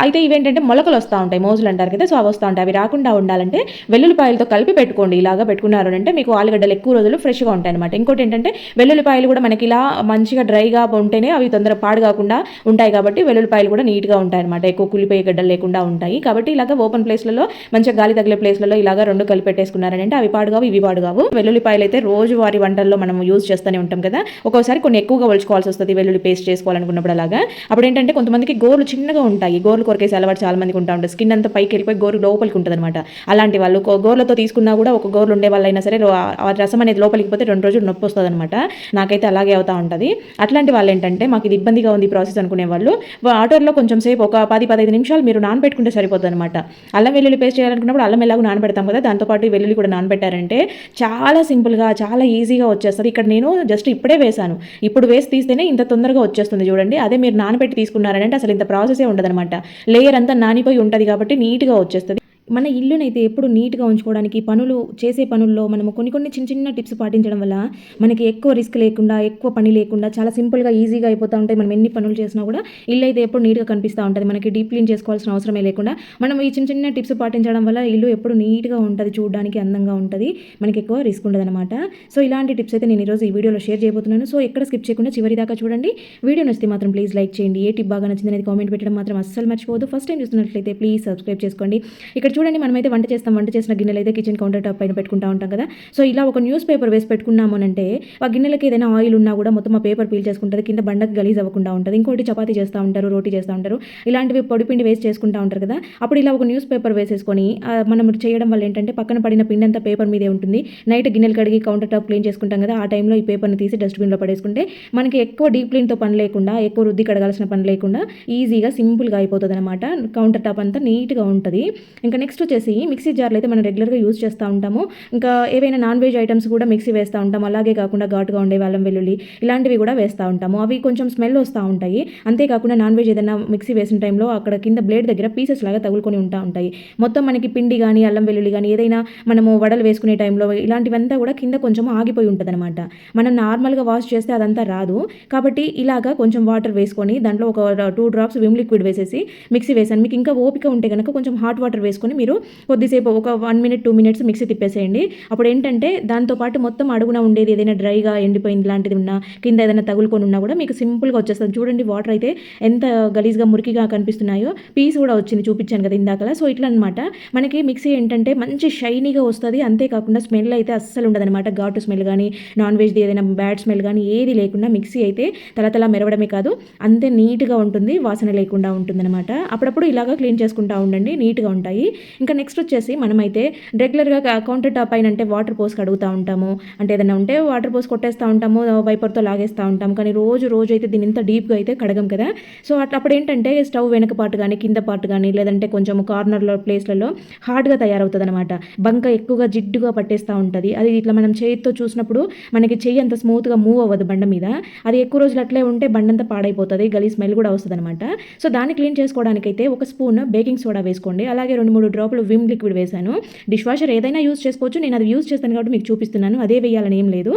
అయితే ఇవేంటంటే మొలకలు వస్తూ ఉంటాయి, మోజులు అంటారు కదా, సో అవి వస్తూ ఉంటాయి. అవి రాకుండా ఉండాలంటే వెల్లుల్లిపాయలతో కలిపి పెట్టుకోండి. ఇలాగా పెట్టుకున్నారు అంటే మీకు ఆలుగడ్డలు ఎక్కువ రోజులు ఫ్రెష్గా ఉంటాయి అనమాట. ఇంకోటి ఏంటంటే వెల్లుల్లిపాయలు కూడా మనకి ఇలా ఇలా మంచిగా డ్రైగా ఉంటేనే అవి తొందరగా పాడు కాకుండా ఉంటాయి కాబట్టి వెల్లుల్లిపాయలు కూడా నీట్గా ఉంటాయి అనమాట, ఎక్కువ కులిపోయే గడ్డలు లేకుండా ఉంటాయి కాబట్టి ఇలాగ ఓపెన్ ప్లేస్లలో మంచిగా గాలి తగిలే ప్లేస్లలో ఇలాగ రెండు కలిపి పెట్టేసుకున్నారంటే అవి పాడుగావు ఇవి పాడుగావు. వెల్లుల్లిపాయలు అయితే రోజు వారి వంటల్లో మనం యూజ్ చేస్తూనే ఉంటాం కదా, ఒక్కోసారి కొన్ని ఎక్కువగా ఒలుచుకోవాల్సి వస్తుంది వెల్లుల్లి పేస్ట్ చేసుకోవాలనుకున్నప్పుడు. అలాగా అప్పుడు ఏంటంటే కొంతమందికి గోర్లు చిన్నగా ఉంటాయి, గోర్లు కొరికేసి అలవాటు చాలా మందికి ఉంటా ఉంటుంది, స్కిన్ అంతా పైకి వెళ్ళిపోయి గోరు లోపలికి ఉంటుంది అనమాట. అలాంటి వాళ్ళు గోర్లతో తీసుకున్నా కూడా ఒక గోర్లు ఉండే వాళ్ళైనా సరే ఆ రసం అనేది లోపలికి పోతే 2 రోజులు నొప్పి వస్తుంది అనమాట. నాకైతే అలాగే అవుతా ఉంటుంది. అట్లాంటి వాళ్ళు ఏంటంటే మాకు ఇది ఇబ్బందిగా ఉంది ప్రాసెస్ అనుకునే వాళ్ళు వాటర్లో కొంచెం సేపు ఒక 10-15 నిమిషాలు మీరు నానబెట్టుకుంటే సరిపోతుంది అనమాట. అల్లం వెల్లుల్లి పేస్ట్ చేయాలనుకున్నప్పుడు అల్లం ఎలాగో నానబెడతాం కదా, దాంతోపాటు వెల్లుల్లి కూడా నానబెట్టారంటే చాలా సింపుల్గా చాలా ఈజీగా వచ్చేస్తుంది. ఇక్కడ నేను జస్ట్ ఇప్పుడే వేసాను, ఇప్పుడు వేసి తీస్తేనే ఇంత తొందరగా వచ్చేస్తుంది చూడండి. అదే మీరు నానబెట్టి తీసుకున్నారంటే అసలు ఇంత ప్రాసెసే ఉండదనమాట, లేయర్ అంతా నానిపోయి ఉంటుంది కాబట్టి నీట్గా వచ్చేస్తుంది. మన ఇల్లునైతే ఎప్పుడు నీట్గా ఉంచుకోవడానికి పనులు చేసే పనుల్లో మనము కొన్ని చిన్న చిన్న టిప్స్ పాటించడం వల్ల మనకి ఎక్కువ రిస్క్ లేకుండా ఎక్కువ పని లేకుండా చాలా సింపుల్గా ఈజీగా అయిపోతూ ఉంటాయి. మనం ఎన్ని పనులు చేసినా కూడా ఇల్లు అయితే ఎప్పుడు నీట్గా కనిపిస్తూ ఉంటుంది, మనకి డీప్ క్లీన్ చేసుకోవాల్సిన అవసరమే లేకుండా మనం ఈ చిన్న చిన్న టిప్స్ పాటించడం వల్ల ఇల్లు ఎప్పుడు నీట్గా ఉంటుంది, చూడడానికి అందంగా ఉంటుంది, మనకి ఎక్కువ రిస్క్ ఉండదు అనమాట. సో ఇలాంటి టిప్స్ అయితే నేను ఈరోజు ఈ వీడియోలో షేర్ చేయబోతున్నాను. సో ఎక్కడ స్కిప్ చేయకుండా చివరి దాకా చూడండి. వీడియో నచ్చితే మాత్రం ప్లీజ్ లైక్ చేయండి, ఏ టిప్ బాగా నచ్చింది అనేది కామెంట్ పెట్టడం మాత్రం అస్సలు మర్చిపోవద్దు. ఫస్ట్ టైం చూస్తున్నట్లయితే ప్లీజ్ సబ్స్క్రైబ్ చేసుకోండి. ఇక్కడ చూడండి, మనమైతే వంట చేసిన గిన్నెలు అయితే కిచెన్ కౌంటర్ టాప్ పైన పెట్టుకుంటూ ఉంటాం కదా. సో ఇలా ఒక న్యూస్ పేపర్ వేసి పెట్టుకున్నాము అంటే ఆ గిన్నెలకి ఏదైనా ఆయిల్ ఉన్నా కూడా మొత్తం ఆ పేపర్ పీల్ చేసుకుంటుంది, కింద బండకి గలీజ్ అవ్వకుండా ఉంటుంది. ఇంకోటి చపాతీ చేస్తూ ఉంటారు, రోటీ చేస్తూ ఉంటారు, ఇలాంటివి పొడిపిండి వేసి చేసుకుంటూ ఉంటారు కదా. అప్పుడు ఇలా ఒక న్యూస్ పేపర్ వేసేసుకొని మనం చేయడం వల్ల ఏంటంటే పక్కన పడిన పిండి అంతా పేపర్ మీదే ఉంటుంది. నైట్ గిన్నెలు కడిగి కౌంటర్ టాప్ క్లీన్ చేసుకుంటాం కదా, ఆ టైంలో ఈ పేపర్ని తీసి డస్ట్బిన్లో పడేసుకుంటే మనకి ఎక్కువ డీప్ క్లీన్తో పని లేకుండా, ఎక్కువ రుద్ది కడగాల్సిన పని లేకుండా ఈజీగా సింపుల్గా అయిపోతుంది అనమాట. కౌంటర్ టాప్ అంతా నీట్గా ఉంటుంది. ఇంకా నెక్స్ట్ వచ్చేసి మిక్సీ జార్లు అయితే మనం రెగ్యులర్గా యూజ్ చేస్తూ ఉంటాము. ఇంకా ఏవైనా నాన్ వెజ్ ఐటమ్స్ కూడా మిక్సీ వేస్తూ ఉంటాము. అలాగే కాకుండా ఘాటుగా ఉండే అల్లం వెల్లుల్లి ఇలాంటివి కూడా వేస్తూ ఉంటాము. అవి కొంచెం స్మెల్ వస్తూ ఉంటాయి. అంతేకాకుండా నాన్ వెజ్ ఏదైనా మిక్సీ వేసిన టైంలో అక్కడ కింద బ్లేడ్ దగ్గర పీసెస్ లాగా తగులుకొని ఉంటాయి. మొత్తం మనకి పిండి కానీ అల్లం వెల్లుల్లి కానీ ఏదైనా మనము వడలు వేసుకునే టైంలో ఇలాంటివంతా కూడా కింద కొంచెం ఆగిపోయి ఉంటుంది అనమాట. మనం నార్మల్గా వాష్ చేస్తే అదంతా రాదు. కాబట్టి ఇలాగా కొంచెం వాటర్ వేసుకొని దాంట్లో ఒక 2 డ్రాప్స్ విమ్ లిక్విడ్ వేసేసి మిక్సీ వేసాను. మీకు ఇంకా ఓపిక ఉంటే కనుక కొంచెం హాట్ వాటర్ వేసుకొని మీరు కొద్దిసేపు ఒక 1 minute 2 minutes మిక్సీ తిప్పేసేయండి. అప్పుడు ఏంటంటే దాంతోపాటు మొత్తం అడుగున ఉండేది ఏదైనా డ్రైగా ఎండిపోయింది లాంటిది ఉన్నా, కింద ఏదైనా తగులుకొని ఉన్నా కూడా మీకు సింపుల్గా వచ్చేస్తుంది. చూడండి వాటర్ అయితే ఎంత గలీజ్గా మురికిగా కనిపిస్తున్నాయో, పీస్ కూడా వచ్చింది చూపించాను కదా ఇందాకలా. సో ఇట్లా అనమాట మనకి మిక్సీ ఏంటంటే మంచి షైనీగా వస్తుంది. అంతేకాకుండా స్మెల్ అయితే అస్సలు ఉండదనమాట. ఘాటు స్మెల్ కానీ నాన్ వెజ్ది ఏదైనా బ్యాడ్ స్మెల్ కానీ ఏది లేకుండా మిక్సీ అయితే తలతలా మెరవడమే కాదు, అంతే నీట్గా ఉంటుంది, వాసన లేకుండా ఉంటుందన్నమాట. అప్పుడప్పుడు ఇలాగా క్లీన్ చేసుకుంటూ ఉండండి, నీట్గా ఉంటాయి. ఇంకా నెక్స్ట్ వచ్చేసి మనమైతే రెగ్యులర్గా కౌంటర్ టాప్ పైన అంటే వాటర్ పోసి కడుగుతూ ఉంటాము, అంటే ఏదైనా ఉంటే వాటర్ పోసి కొట్టేస్తూ ఉంటాము, వైపర్తో లాగేస్తూ ఉంటాము. కానీ రోజు అయితే దీని ఇంత డీప్గా అయితే కడగం కదా. సో అప్పుడు ఏంటంటే స్టవ్ వెనక పాటు కానీ కింద పాటు కానీ లేదంటే కొంచెం కార్నర్లో ప్లేస్లలో హార్డ్గా తయారవుతుంది అనమాట. బంక ఎక్కువగా జిడ్డుగా పట్టేస్తూ ఉంటుంది. అది ఇట్లా మనం చేతితో చూసినప్పుడు మనకి చెయ్యి అంత స్మూత్గా మూవ్ అవ్వదు బండ మీద. అది ఎక్కువ రోజులు అట్లే ఉంటే బండంతా పాడైపోతుంది, గలీ స్మెల్ కూడా వస్తుంది అనమాట. సో దాన్ని క్లీన్ చేసుకోవడానికైతే ఒక స్పూన్ బేకింగ్ సోడా వేసుకోండి, అలాగే 2-3 డ్రాపులు విమ్ లిక్విడ్ వేసాను. డిష్ వాషర్ ఏదైనా యూజ్ చేసుకోవచ్చు, నేను అది యూజ్ చేస్తాను కాబట్టి మీకు చూపిస్తున్నాను, అదే వేయాలని ఏం లేదు.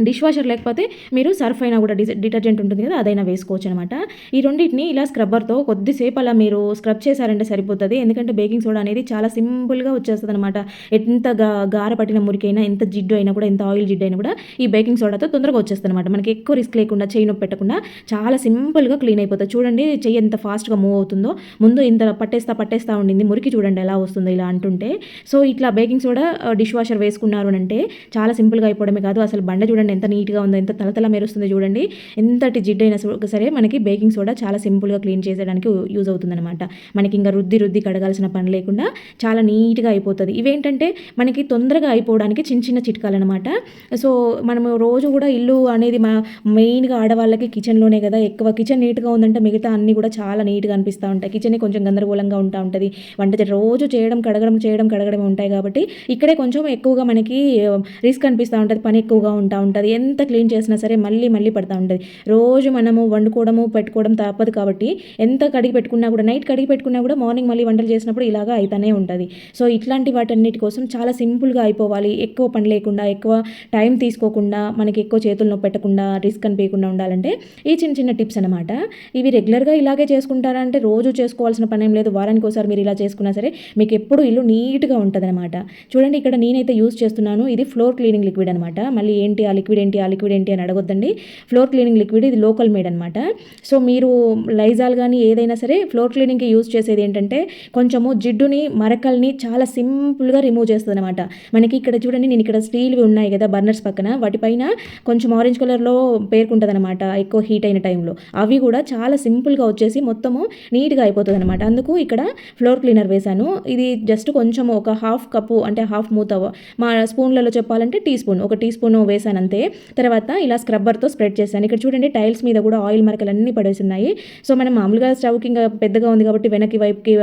డిష్ వాషర్ లేకపోతే మీరు సర్ఫ్ అయినా కూడా డిటర్జెంట్ ఉంటుంది కదా, అదైనా వేసుకోవచ్చు అనమాట. ఈ రెండింటిని ఇలా స్క్రబ్బర్తో కొద్దిసేపు అలా మీరు స్క్రబ్ చేశారంటే సరిపోతుంది. ఎందుకంటే బేకింగ్ సోడా అనేది చాలా సింపుల్గా వచ్చేస్తుంది అనమాట. ఎంత గార పట్టిన మురికైనా, ఎంత జిడ్డు అయినా కూడా, ఎంత ఆయిల్ జిడ్డు అయినా కూడా ఈ బేకింగ్ సోడాతో తొందరగా వచ్చేస్తుంది అనమాట. మనకి ఎక్కువ రిస్క్ లేకుండా, చెయ్యి నొప్పి పెట్టకుండా చాలా సింపుల్గా క్లీన్ అయిపోతుంది. చూడండి చెయ్యి ఎంత ఫాస్ట్గా మూవ్ అవుతుందో. ముందు ఇంత పట్టేస్తా ఉండింది, మురికి చూడండి ఎలా వస్తుందో ఇలా అంటుంటే. సో ఇట్లా బేకింగ్ సోడా డిష్ వాషర్ వేసుకున్నారు అంటే చాలా సింపుల్గా అయిపోవడమే కాదు, అసలు బండ చూడండి ఎంత నీట్గా ఉందో, ఎంత తలతల మెరుస్తుంది చూడండి. ఎంతటి జిడ్డైనా సరే మనకి బేకింగ్ సోడా చాలా సింపుల్గా క్లీన్ చేసేయడానికి యూజ్ అవుతుందన్నమాట. మనకి ఇంకా రుద్ది కడగాల్సిన పని లేకుండా చాలా నీట్గా అయిపోతుంది. ఇవేంటంటే మనకి తొందరగా అయిపోవడానికి చిన్న చిట్కాలు అనమాట. సో మనము రోజు కూడా ఇల్లు అనేది మెయిన్గా ఆడవాళ్ళకి కిచెన్లోనే కదా ఎక్కువ. కిచెన్ నీట్గా ఉందంటే మిగతా అన్నీ కూడా చాలా నీట్గా అనిపిస్తూ ఉంటాయి. కిచెనే కొంచెం గందరగోళంగా ఉంటుంది. వంట రోజు కడగడం ఉంటాయి కాబట్టి ఇక్కడే కొంచెం ఎక్కువగా మనకి రిస్క్ అనిపిస్తూ ఉంటుంది, పని ఎక్కువగా ఉంటుంది. ఎంత క్లీన్ చేసినా సరే మళ్ళీ పడుతూ ఉంటుంది. రోజు మనము వండుకోవడము పెట్టుకోవడం తప్పదు కాబట్టి ఎంత కడిగి పెట్టుకున్నా కూడా, నైట్ కడిగి పెట్టుకున్నా కూడా మార్నింగ్ మళ్ళీ వంటలు చేసినప్పుడు ఇలాగా అయితేనే ఉంటుంది. సో ఇట్లాంటి వాటన్నిటి కోసం చాలా సింపుల్గా అయిపోవాలి, ఎక్కువ పని లేకుండా, ఎక్కువ టైం తీసుకోకుండా, మనకి ఎక్కువ చేతులు నొప్పి పెట్టకుండా, రిస్క్ అనిపించకుండా ఉండాలంటే ఈ చిన్న టిప్స్ అనమాట. ఇవి రెగ్యులర్గా ఇలాగే చేసుకుంటారంటే రోజు చేసుకోవాల్సిన పని ఏం లేదు. వారానికి ఒకసారి మీరు ఇలా చేసుకున్నా సరే మీకు ఎప్పుడు ఇల్లు నీట్గా ఉంటుంది అనమాట. చూడండి ఇక్కడ నేనైతే యూజ్ చేస్తున్నాను, ఇది ఫ్లోర్ క్లీనింగ్ లిక్విడ్ అనమాట. మళ్ళీ ఏంటి ఆ లిక్విడ్ లిక్విడ్ ఏంటి ఆ లిక్విడ్ ఏంటి అని అడగొద్దండి. ఫ్లోర్ క్లీనింగ్ లిక్విడ్ ఇది లోకల్ మేడ్ అనమాట. సో మీరు లైజాల్ కానీ ఏదైనా సరే ఫ్లోర్ క్లీనింగ్కి యూజ్ చేసేది ఏంటంటే కొంచెము జిడ్డుని మరకల్ని చాలా సింపుల్గా రిమూవ్ చేస్తుంది అనమాట. మనకి ఇక్కడ చూడండి, నేను ఇక్కడ స్టీల్వి ఉన్నాయి కదా బర్నర్స్ పక్కన, వాటిపైన కొంచెం ఆరెంజ్ కలర్లో పేర్కొంటుంది అనమాట ఎక్కువ హీట్ అయిన టైంలో. అవి కూడా చాలా సింపుల్గా వచ్చేసి మొత్తము నీట్గా అయిపోతుంది అనమాట. అందుకు ఇక్కడ ఫ్లోర్ క్లీనర్ వేశాను. ఇది జస్ట్ కొంచెం ఒక హాఫ్ కప్పు అంటే హాఫ్ మూత, మా స్పూన్లలో చెప్పాలంటే ఒక టీ స్పూన్ వేసాను అంతే. తర్వాత ఇలా స్క్రబ్బర్తో స్ప్రెడ్ చేశాను. ఇక్కడ చూడండి టైల్స్ మీద కూడా ఆయిల్ మరకలు అన్నీ పడేసి ఉన్నాయి. సో మనం మామూలుగా స్టవ్కి ఇంకా పెద్దగా ఉంది కాబట్టి వెనక్కి వైపుకి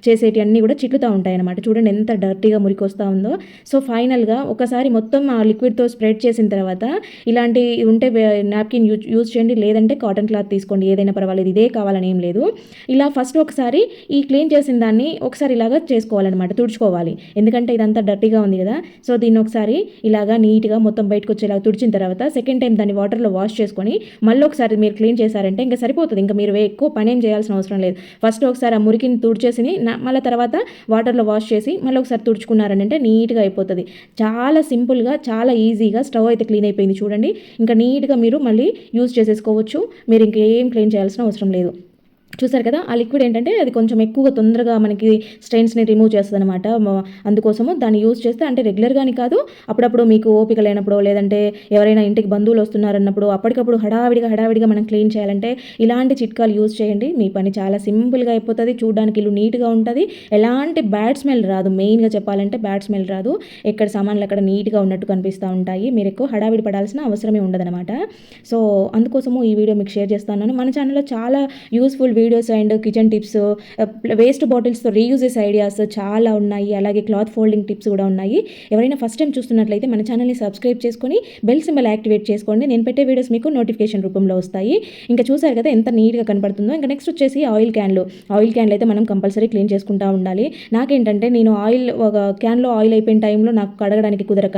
చేసేటి అన్నీ కూడా చిట్లుతూ ఉంటాయి అనమాట. చూడండి ఎంత డర్టీగా మురికి వస్తూ ఉందో. సో ఫైనల్గా ఒకసారి మొత్తం ఆ లిక్విడ్తో స్ప్రెడ్ చేసిన తర్వాత ఇలాంటి ఉంటే నాప్కిన్ యూజ్ చేయండి, లేదంటే కాటన్ క్లాత్ తీసుకోండి, ఏదైనా పర్వాలేదు, ఇదే కావాలని ఏం లేదు. ఇలా ఫస్ట్ ఒకసారి ఈ క్లీన్ చేసిన దాన్ని ఒకసారి ఇలాగా చేసుకోవాలన్నమాట, తుడుచుకోవాలి. ఎందుకంటే ఇదంతా డర్టీగా ఉంది కదా. సో దీన్ని ఒకసారి ఇలాగా నీట్గా మొత్తం బయటకు వచ్చేలాగా తుడిచిన తర్వాత సెకండ్ టైం దాన్ని వాటర్లో వాష్ చేసుకొని మళ్ళీ ఒకసారి మీరు క్లీన్ చేశారంటే ఇంకా సరిపోతుంది. ఇంకా మీరు ఎక్కువ పని ఏం చేయాల్సిన అవసరం లేదు. ఫస్ట్ ఒకసారి ఆ మురికిని తుడిచేసి మళ్ళీ తర్వాత వాటర్లో వాష్ చేసి మళ్ళీ ఒకసారి తుడుచుకున్నారంటే నీట్గా అయిపోతుంది. చాలా సింపుల్గా చాలా ఈజీగా స్టవ్ అయితే క్లీన్ అయిపోయింది చూడండి. ఇంకా నీట్గా మీరు మళ్ళీ యూజ్ చేసేసుకోవచ్చు. మీరు ఇంకేం క్లీన్ చేయాల్సిన అవసరం లేదు. చూసారు కదా, ఆ లిక్విడ్ ఏంటంటే అది కొంచెం ఎక్కువగా తొందరగా మనకి స్టెయిన్స్ని రిమూవ్ చేస్తుంది అనమాట. అందుకోసము దాన్ని యూజ్ చేస్తే, అంటే రెగ్యులర్గాని కాదు, అప్పుడప్పుడు మీకు ఓపిక లేనప్పుడు లేదంటే ఎవరైనా ఇంటికి బంధువులు వస్తున్నారన్నప్పుడు అప్పటికప్పుడు హడావిడిగా మనం క్లీన్ చేయాలంటే ఇలాంటి చిట్కాలు యూజ్ చేయండి. మీ పని చాలా సింపుల్గా అయిపోతుంది. చూడడానికి ఇల్లు నీట్గా ఉంటుంది. ఎలాంటి బ్యాడ్ స్మెల్ రాదు. మెయిన్గా చెప్పాలంటే బ్యాడ్ స్మెల్ రాదు. ఎక్కడ సామాన్లు అక్కడ నీట్గా ఉన్నట్టు కనిపిస్తూ ఉంటాయి. మీరు ఎక్కువ హడావిడి పడాల్సిన అవసరమే ఉండదనమాట. సో అందుకోసము ఈ వీడియో మీకు షేర్ చేస్తున్నాను. మన ఛానల్లో చాలా useful videos and kitchen tips, waste బాటిల్స్తో రీయూజెస్ ఐడియాస్ చాలా ఉన్నాయి. అలాగే క్లాత్ ఫోల్డింగ్ టిప్స్ కూడా ఉన్నాయి. ఎవరైనా ఫస్ట్ టైం చూస్తున్నట్లయితే మన ఛానల్ని సబ్స్క్రైబ్ చేసుకొని బెల్ సింబల్ యాక్టివేట్ చేసుకోండి. నేను పెట్టే వీడియోస్ మీకు నోటిఫికేషన్ రూపంలో వస్తాయి. ఇంకా చూసారు కదా ఎంత నీట్గా కనపడుతుందో. ఇంకా నెక్స్ట్ వచ్చేసి ఆయిల్ క్యాన్లు అయితే మనం కంపల్సరీ క్లీన్ చేసుకుంటూ ఉండాలి. నాకేంటంటే నేను ఒక క్యాన్లో ఆయిల్ అయిపోయిన టైంలో నాకు కడగడానికి కుదరక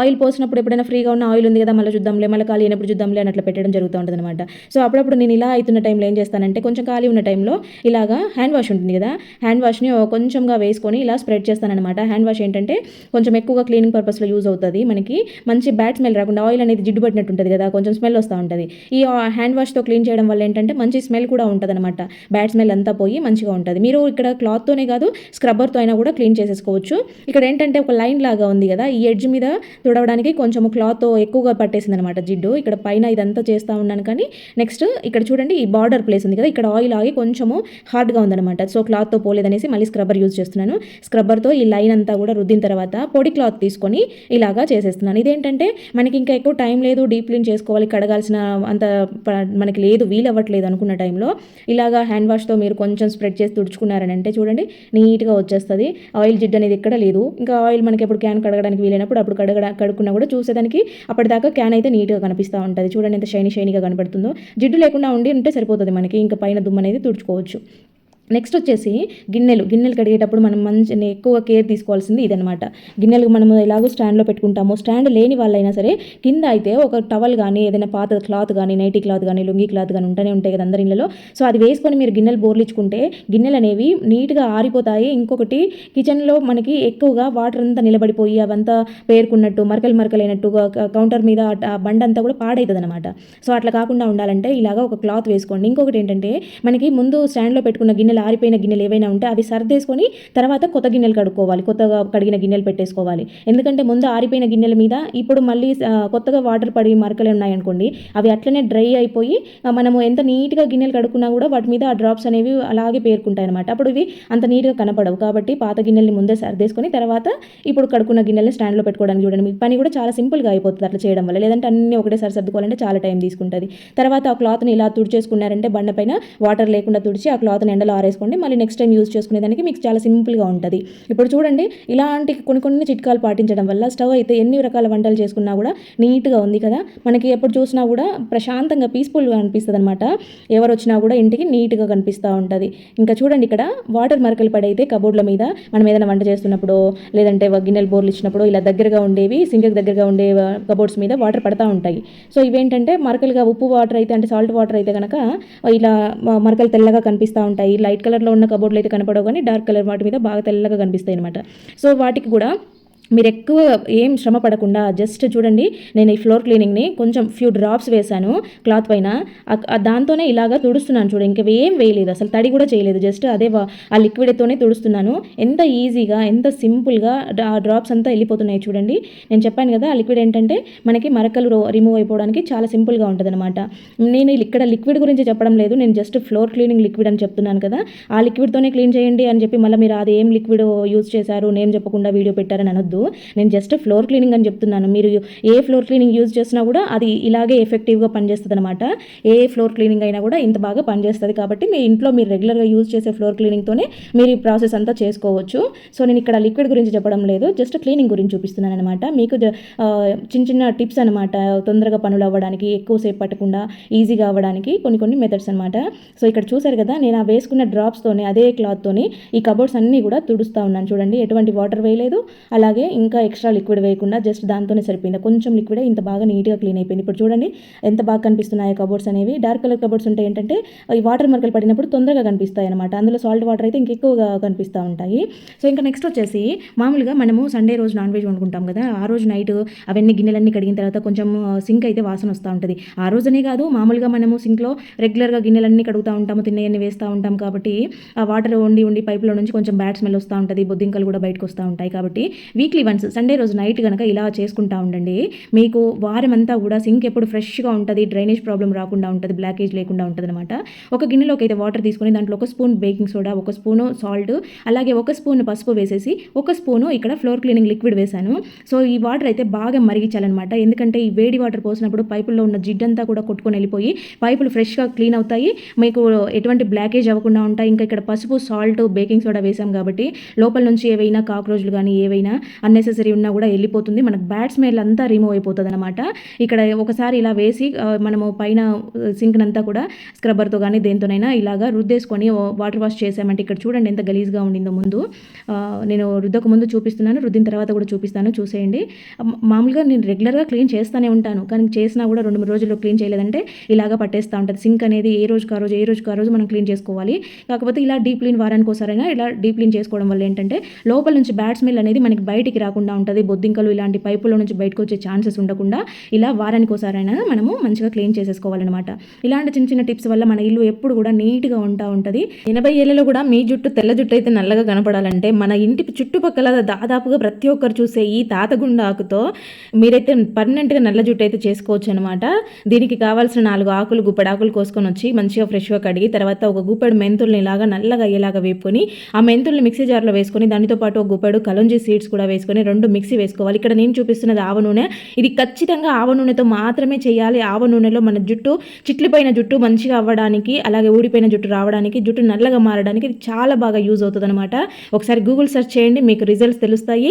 ఆయిల్ పోసినప్పుడు ఎప్పుడైనా ఫ్రీగా ఉన్న ఆయిల్ ఉంది కదా మళ్ళీ చూద్దాంలే, మళ్ళీ ఖాళీ అయినప్పుడు చూద్దాంలే అని అట్లా పెట్టడం జరుగుతూ ఉంటుంది అనమాట. సో అప్పుడప్పుడు నేను ఇలా అవుతున్న టైంలో ఏం చేస్తానంటే కొంచెం ఖాళీ ఉన్న టైంలో ఇలాగా హ్యాండ్ వాష్ ఉంటుంది కదా, హ్యాండ్ వాష్ని కొంచెంగా వేసుకొని ఇలా స్ప్రెడ్ చేస్తానమాట. హ్యాండ్ వాష్ ఏంటంటే కొంచెం ఎక్కువగా క్లీనింగ్ పర్పస్లో యూజ్ అవుతుంది. మనకి మంచి బ్యాడ్ స్మెల్ రాకుండా, ఆయిల్ అనేది జిడ్డు పట్టినట్టు ఉంటుంది కదా, కొంచెం స్మెల్ వస్తూ ఉంటుంది. ఈ హ్యాండ్ వాష్తో క్లీన్ చేయడం వల్ల ఏంటంటే మంచి స్మెల్ కూడా ఉంటుంది అనమాట. బ్యాడ్ స్మెల్ అంతా పోయి మంచిగా ఉంటుంది. మీరు ఇక్కడ క్లాత్తోనే కాదు స్క్రబ్బర్తో అయినా కూడా క్లీన్ చేసేసుకోవచ్చు. ఇక్కడ ఏంటంటే ఒక లైన్ లాగా ఉంది కదా, ఈ ఎడ్జ్ మీద తుడవడానికి కొంచెం క్లాత్ ఎక్కువగా పట్టేసింది అనమాట జిడ్డు. ఇక్కడ పైన ఇదంతా చేస్తూ ఉన్నాను. కానీ నెక్స్ట్ ఇక్కడ చూడండి ఈ బార్డర్ ప్లేస్ ఉంది కదా, ఇక్కడ ఆయిల్ ఆగి కొంచెము హార్డ్గా ఉందన్నమాట. సో క్లాత్తో పోలేదనేసి మళ్ళీ స్క్రబ్బర్ యూజ్ చేస్తున్నాను. స్క్రబ్బర్తో ఈ లైన్ అంతా కూడా రుద్దిన తర్వాత పొడి క్లాత్ తీసుకొని ఇలాగా చేసేస్తున్నాను. ఇదేంటంటే మనకి ఇంకా ఎక్కువ టైం లేదు, డీప్ క్లీన్ చేసుకోవాలి, కడగాల్సిన అంత మనకి లేదు, వీలవ్వట్లేదు అనుకున్న టైంలో ఇలాగా హ్యాండ్ వాష్తో మీరు కొంచెం స్ప్రెడ్ చేసి తుడుచుకున్నారని అంటే చూడండి నీట్గా వచ్చేస్తుంది. ఆయిల్ జిడ్డు అనేది ఎక్కడ లేదు. ఇంకా ఆయిల్ మనకి ఎప్పుడు క్యాన్ కడగడానికి వీలైనప్పుడు అప్పుడు కడుక్కున్నా కూడా చూసేదానికి అప్పటిదాకా క్యాన్ అయితే నీట్గా కనిపిస్తూ ఉంటుంది. చూడండి ఎంత షైనీగా కనపడుతుందో. జిడ్డు లేకుండా ఉంటే సరిపోతుంది మనకి. ఇంకా పైన దుమ్ము అనేది తుడుచుకోవచ్చు. నెక్స్ట్ వచ్చేసి గిన్నెలు కడిగేటప్పుడు మనం మంచి ఎక్కువ కేర్ తీసుకోవాల్సింది ఇదనమాట. గిన్నెలు మనము ఎలాగో స్టాండ్లో పెట్టుకుంటాము. స్టాండ్ లేని వాళ్ళైనా సరే కింద అయితే ఒక టవల్ కానీ ఏదైనా పాత క్లాత్ కానీ నైటీ క్లాత్ కానీ లుంగీ క్లాత్ కానీ ఉంటాయి కదా అందరి ఇళ్ళలో. సో అది వేసుకొని మీరు గిన్నెలు బోర్లించుకుంటే గిన్నెలు అనేవి నీట్గా ఆరిపోతాయి. ఇంకొకటి కిచెన్లో మనకి ఎక్కువగా వాటర్ అంతా నిలబడిపోయి అవంతా పేరుకున్నట్టు మరకలైనట్టుగా కౌంటర్ మీద ఆ బండ అంతా కూడా పాడవుతుంది అనమాట. సో అట్లా కాకుండా ఉండాలంటే ఇలాగా ఒక క్లాత్ వేసుకోండి. ఇంకొకటి ఏంటంటే మనకి ముందు స్టాండ్లో పెట్టుకున్న గిన్నెలు ఆరిపోయిన గిన్నెలు ఏవైనా ఉంటే అవి సర్దేసుకొని తర్వాత కొత్త గిన్నెలు కడుక్కోవాలి, కొత్తగా కడిగిన గిన్నెలు పెట్టేసుకోవాలి. ఎందుకంటే ముందు ఆరిపోయిన గిన్నెల మీద ఇప్పుడు మళ్ళీ కొత్తగా వాటర్ పడి మరకలు ఉన్నాయనుకోండి, అవి అట్లనే డ్రై అయిపోయి మనము ఎంత నీట్గా గిన్నెలు కడుక్కున్నా కూడా వాటి మీద ఆ డ్రాప్స్ అనేవి అలాగే పేరుకుంటాయి అనమాట. అప్పుడు ఇవి అంత నీట్గా కనపడవు. కాబట్టి పాత గిన్నెల్ని ముందే సర్దేసుకొని తర్వాత ఇప్పుడు కడుక్కున్న గిన్నెల్ని స్టాండ్లో పెట్టుకోవడానికి చూడండి. మీ పని కూడా చాలా సింపుల్గా అయిపోతుంది అట్లా చేయడం వల్ల. లేదంటే అన్నీ ఒకటేసారి సర్దుకోవాలంటే చాలా టైం తీసుకుంటుంది. తర్వాత ఆ క్లాత్ని ఇలా తుడిచేసుకున్నారంటే బండ పైన వాటర్ లేకుండా తుడిచి ఆ క్లాత్ని ఎండలో ఆరేసుకోండి. మళ్ళీ నెక్స్ట్ టైం యూజ్ చేసుకునేదానికి మీకు చాలా సింపుల్గా ఉంటుంది. ఇప్పుడు చూడండి ఇలాంటి కొన్ని చిట్కాలు పాటించడం వల్ల స్టవ్ అయితే ఎన్ని రకాల వంటలు చేసుకున్నా కూడా నీట్గా ఉంది కదా. మనకి ఎప్పుడు చూసినా కూడా ప్రశాంతంగా పీస్ఫుల్గా అనిపిస్తుంది అనమాట. ఎవరు వచ్చినా కూడా ఇంటికి నీట్గా కనిపిస్తూ ఉంటుంది. ఇంకా చూడండి ఇక్కడ వాటర్ మరకలు పడైతే కబోర్డ్ల మీద మనం ఏదైనా వంట చేస్తున్నప్పుడు లేదంటే గిన్నెలు బోర్లు ఇచ్చినప్పుడు ఇలా దగ్గరగా ఉండేవి సింక్కి దగ్గరగా ఉండే కబోర్డ్స్ మీద వాటర్ పడతా ఉంటాయి. సో ఇవేంటంటే మరకలుగా ఉప్పు వాటర్ అయితే అంటే సాల్ట్ వాటర్ అయితే కనుక ఇలా మరకలు తెల్లగా కనిపిస్తూ ఉంటాయి. లైట్ కలర్లో ఉన్న కబోర్డ్లు అయితే కనపడవు కానీ డార్క్ కలర్ వాటి మీద బాగా తెల్లగా కనిపిస్తాయి అనమాట. సో వాటికి కూడా మీరు ఎక్కువ ఏం శ్రమ పడకుండా జస్ట్ చూడండి, నేను ఈ ఫ్లోర్ క్లీనింగ్ని కొంచెం ఫ్యూ డ్రాప్స్ వేశాను క్లాత్ పైన, దాంతోనే ఇలాగా తుడుస్తున్నాను చూడండి. ఇంకా ఏం వేయలేదు, అసలు తడి కూడా చేయలేదు, జస్ట్ అదే ఆ లిక్విడ్తోనే తుడుస్తున్నాను. ఎంత ఈజీగా ఎంత సింపుల్గా ఆ డ్రాప్స్ అంతా వెళ్ళిపోతున్నాయి చూడండి. నేను చెప్పాను కదా, ఆ లిక్విడ్ ఏంటంటే మనకి మరకలు రిమూవ్ అయిపోవడానికి చాలా సింపుల్గా ఉంటుంది అనమాట. నేను ఇక్కడ లిక్విడ్ గురించి చెప్పడం లేదు, నేను జస్ట్ ఫ్లోర్ క్లీనింగ్ లిక్విడ్ అని చెప్తున్నాను కదా. ఆ లిక్విడ్తోనే క్లీన్ చేయండి అని చెప్పి మళ్ళీ మీరు అది ఏం లిక్విడ్ యూజ్ చేశారు నేమ్ చెప్పకుండా వీడియో పెట్టారని అనొద్దు. నేను జస్ట్ ఫ్లోర్ క్లీనింగ్ అని చెప్తున్నాను. మీరు ఏ ఫ్లోర్ క్లీనింగ్ యూజ్ చేసినా కూడా అది ఇలాగే ఎఫెక్టివ్గా పనిచేస్తుంది అనమాట. ఏ ఫ్లోర్ క్లీనింగ్ అయినా కూడా ఇంత బాగా పనిచేస్తుంది. కాబట్టి మీ ఇంట్లో మీరు రెగ్యులర్గా యూజ్ చేసే ఫ్లోర్ క్లీనింగ్తోనే మీరు ఈ ప్రాసెస్ అంతా చేసుకోవచ్చు. సో నేను ఇక్కడ లిక్విడ్ గురించి చెప్పడం లేదు, జస్ట్ క్లీనింగ్ గురించి చూపిస్తున్నాను అనమాట. మీకు చిన్న చిన్న టిప్స్ అనమాట, తొందరగా పనులు అవ్వడానికి, ఎక్కువసేపు పట్టకుండా ఈజీగా అవ్వడానికి కొన్ని మెథడ్స్ అనమాట. సో ఇక్కడ చూసారు కదా, నేను ఆ వేసుకున్న డ్రాప్స్తోనే అదే క్లాత్తోని ఈ కబోర్డ్స్ అన్నీ కూడా తుడుస్తూ ఉన్నాను చూడండి. ఎటువంటి వాటర్ వేయలేదు, అలాగే ఇంకా ఎక్స్ట్రా లిక్విడ్ వేయకుండా జస్ట్ దాంతోనే సరిపోయింది. కొంచెం లిక్విడే ఇంత బాగా నీట్గా క్లీన్ అయిపోయింది. ఇప్పుడు చూడండి ఎంత బాగా కనిపిస్తున్నాయి కబోర్డ్స్ అనేవి. డార్క్ కలర్ కబోర్డ్స్ ఉంటే ఏంటంటే ఈ వాటర్ మరకలు పడినప్పుడు తొందరగా కనిపిస్తాయి అనమాట. అందులో సాల్ట్ వాటర్ అయితే ఇంకెక్కువగా కనిపిస్తూ ఉంటాయి. సో ఇంకా నెక్స్ట్ వచ్చేసి మామూలుగా మనము సండే రోజు నాన్ వెజ్ వండుకుంటాం కదా, ఆ రోజు నైట్ అవన్నీ గిన్నెలన్నీ కడిగిన తర్వాత కొంచెం సింక్ అయితే వాసన వస్తూ ఉంటుంది. ఆ రోజునే కాదు, మామూలుగా మనము సింక్లో రెగ్యులర్గా గిన్నెలన్నీ కడుగుతూ ఉంటాము, తిన్నయన్నీ వేస్తూ ఉంటాం. కాబట్టి ఆ వాటర్ ఉండి పైపులో నుంచి కొంచెం బ్యాడ్ స్మెల్ వస్తూ ఉంటుంది, బొద్దింకలు కూడా బయటకు వస్తూ ఉంటాయి. కాబట్టి వీక్లీ వన్స్ సండే రోజు నైట్ కనుక ఇలా చేసుకుంటా ఉండండి. మీకు వారం అంతా కూడా సింక్ ఎప్పుడు ఫ్రెష్గా ఉంటుంది, డ్రైనేజ్ ప్రాబ్లం రాకుండా ఉంటుంది, బ్లాకేజ్ లేకుండా ఉంటుంది అనమాట. ఒక గిన్నెలోకి అయితే వాటర్ తీసుకొని దాంట్లో ఒక స్పూన్ బేకింగ్ సోడా, ఒక స్పూను సాల్ట్, అలాగే ఒక స్పూన్ పసుపు వేసేసి ఒక స్పూను ఇక్కడ ఫ్లోర్ క్లీనింగ్ లిక్విడ్ వేశాను. సో ఈ వాటర్ అయితే బాగా మరిగించాలన్నమాట. ఎందుకంటే ఈ వేడి వాటర్ పోసినప్పుడు పైపుల్లో ఉన్న జిడ్డంతా కూడా కొట్టుకొని వెళ్ళిపోయి పైపులు ఫ్రెష్గా క్లీన్ అవుతాయి, మీకు ఎటువంటి బ్లాకేజ్ అవ్వకుండా ఉంటాయి. ఇంకా ఇక్కడ పసుపు, సాల్ట్, బేకింగ్ సోడా వేసాం కాబట్టి లోపల నుంచి ఏవైనా కాక్రోచ్లు కానీ ఏవైనా అన్నెసెసరీ ఉన్నా కూడా వెళ్ళిపోతుంది, మనకు బ్యాడ్ స్మెల్ అంతా రిమూవ్ అయిపోతుంది అనమాట. ఇక్కడ ఒకసారి ఇలా వేసి మనము పైన సింక్నంతా కూడా స్క్రబ్బర్తో కానీ దేంతోనైనా ఇలాగా రుద్దేసుకొని వాటర్ వాష్ చేసామంటే ఇక్కడ చూడండి ఎంత గలీజ్గా ఉండిందో. ముందు నేను రుద్దకు ముందు చూపిస్తున్నాను, రుద్దిన తర్వాత కూడా చూపిస్తాను, చూసేయండి. మామూలుగా నేను రెగ్యులర్గా క్లీన్ చేస్తూనే ఉంటాను, కానీ చేసినా కూడా 2-3 రోజుల్లో క్లీన్ చేయలేదంటే ఇలాగా పట్టేస్తూ ఉంటుంది. సింక్ అనేది ఏ రోజుకి ఆ రోజు మనం క్లీన్ చేసుకోవాలి. కాకపోతే ఇలా డీప్ క్లీన్ వారానికి ఒకసారైనా ఇలా డీప్ క్లీన్ చేసుకోవడం వల్ల ఏంటంటే లోపల నుంచి బ్యాడ్ స్మెల్ అనేది మనకి బయటికి రాకుండా ఉంటుంది, బొద్దింకలు ఇలాంటి పైపుల నుంచి బయటకు వచ్చే ఛాన్సెస్ ఉండకుండా ఇలా వారానికి ఒకసారైనా మనము మంచిగా క్లీన్ చేసేసుకోవాలన్నమాట. ఇలాంటి చిన్న చిన్న టిప్స్ వల్ల మన ఇల్లు ఎప్పుడు కూడా నీట్గా ఉంటుంది. 80 ఏళ్లలో కూడా మీ జుట్టు తెల్ల జుట్టు అయితే నల్లగా కనపడాలంటే మన ఇంటి చుట్టుపక్కల దాదాపుగా ప్రతి ఒక్కరు చూసే ఈ తాతగుండ ఆకుతో మీరైతే పర్మనెంట్గా నల్ల జుట్టు అయితే చేసుకోవచ్చు అనమాట. దీనికి కావాల్సిన 4 ఆకులు, గుప్పెడాకులు కోసుకొని వచ్చి మంచిగా ఫ్రెష్గా కడిగి తర్వాత ఒక గుప్పెడు మెంతుల్ని ఇలాగా నల్లగా అయ్యేలాగా వేపుకొని ఆ మెంతుల్ని మిక్సీ జార్లో వేసుకొని దానితో పాటు ఒక గుప్పెడు కలంజీ సీడ్స్ కూడా వేసుకొని 2 మిక్సీ వేసుకోవాలి. ఇక్కడ నేను చూపిస్తున్నది ఆవ నూనె, ఇది ఖచ్చితంగా ఆవ నూనెతో మాత్రమే చేయాలి. ఆవ నూనెలో మన జుట్టు చిట్లిపోయిన జుట్టు మంచిగా అవ్వడానికి, అలాగే ఊడిపోయిన జుట్టు రావడానికి, జుట్టు నల్లగా మారడానికి ఇది చాలా బాగా యూజ్ అవుతుంది అనమాట. ఒకసారి గూగుల్ సెర్చ్ చేయండి, మీకు రిజల్ట్స్ తెలుస్తాయి.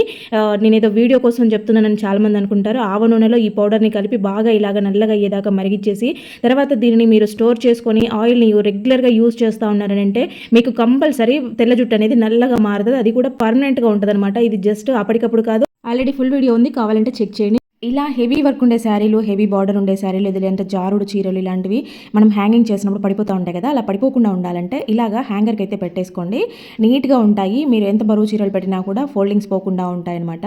నేనేదో వీడియో కోసం చెప్తున్నానని చాలామంది అనుకుంటారు. ఆవ నూనెలో ఈ పౌడర్ని కలిపి బాగా ఇలాగ నల్లగా అయ్యేదాకా మరిగించేసి తర్వాత దీనిని మీరు స్టోర్ చేసుకొని ఆయిల్ని రెగ్యులర్గా యూజ్ చేస్తూ ఉన్నారనంటే మీకు కంపల్సరీ తెల్ల జుట్టు అనేది నల్లగా మారుతుంది, అది కూడా పర్మనెంట్గా ఉంటుంది అనమాట. ఇది జస్ట్ అప్పటికప్పుడు కాదు, ఆల్రెడీ ఫుల్ వీడియో ఉంది, కావాలంటే చెక్ చేయండి. ఇలా హెవీ వర్క్ ఉండే శారీలు, హెవీ బార్డర్ ఉండే శారీలు, లేదంటే జారుడు చీరలు ఇలాంటివి మనం హ్యాంగింగ్ చేసినప్పుడు పడిపోతూ ఉంటాయి కదా, అలా పడిపోకుండా ఉండాలంటే ఇలాగా హ్యాంగర్కి అయితే పెట్టేసుకోండి, నీట్గా ఉంటాయి. మీరు ఎంత బరువు చీరలు పెట్టినా కూడా ఫోల్డింగ్స్ పోకుండా ఉంటాయన్నమాట.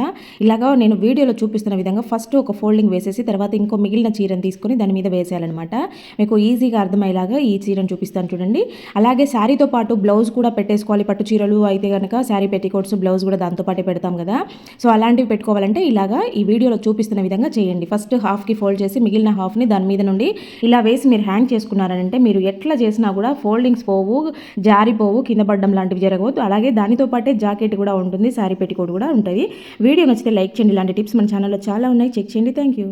ఇలాగా నేను వీడియోలో చూపిస్తున్న విధంగా ఫస్ట్ ఒక ఫోల్డింగ్ వేసేసి తర్వాత ఇంకో మిగిలిన చీరను తీసుకొని దాని మీద వేసేయాలన్నమాట. మీకు ఈజీగా అర్థమయ్యేలాగా ఈ చీరను చూపిస్తాను చూడండి. అలాగే శారీతో పాటు బ్లౌజ్ కూడా పెట్టేసుకోవాలి. పట్టు చీరలు అయితే కనుక శారీ పెట్టికోట్స్, బ్లౌజ్ కూడా దాంతో పాటే పెడతాం కదా. సో అలాంటివి పెట్టుకోవాలంటే ఇలాగా ఈ వీడియోలో చూపిస్తున్న విధంగా చేయండి. ఫస్ట్ హాఫ్కి ఫోల్డ్ చేసి మిగిలిన హాఫ్ని దాని మీద నుండి ఇలా వేసి మీరు హ్యాంగ్ చేసుకున్నారంటే మీరు ఎట్లా చేసినా కూడా ఫోల్డింగ్స్ పోవు, జారిపోవు, కింద పడడం లాంటివి జరగవద్దు. అలాగే దానితో పాటే జాకెట్ కూడా ఉంటుంది, శారీ పెట్టికోట్ కూడా ఉంటుంది. వీడియో నచ్చితే లైక్ చేయండి. ఇలాంటి టిప్స్ మన ఛానల్లో చాలా ఉన్నాయి, చెక్ చేయండి. Thank you.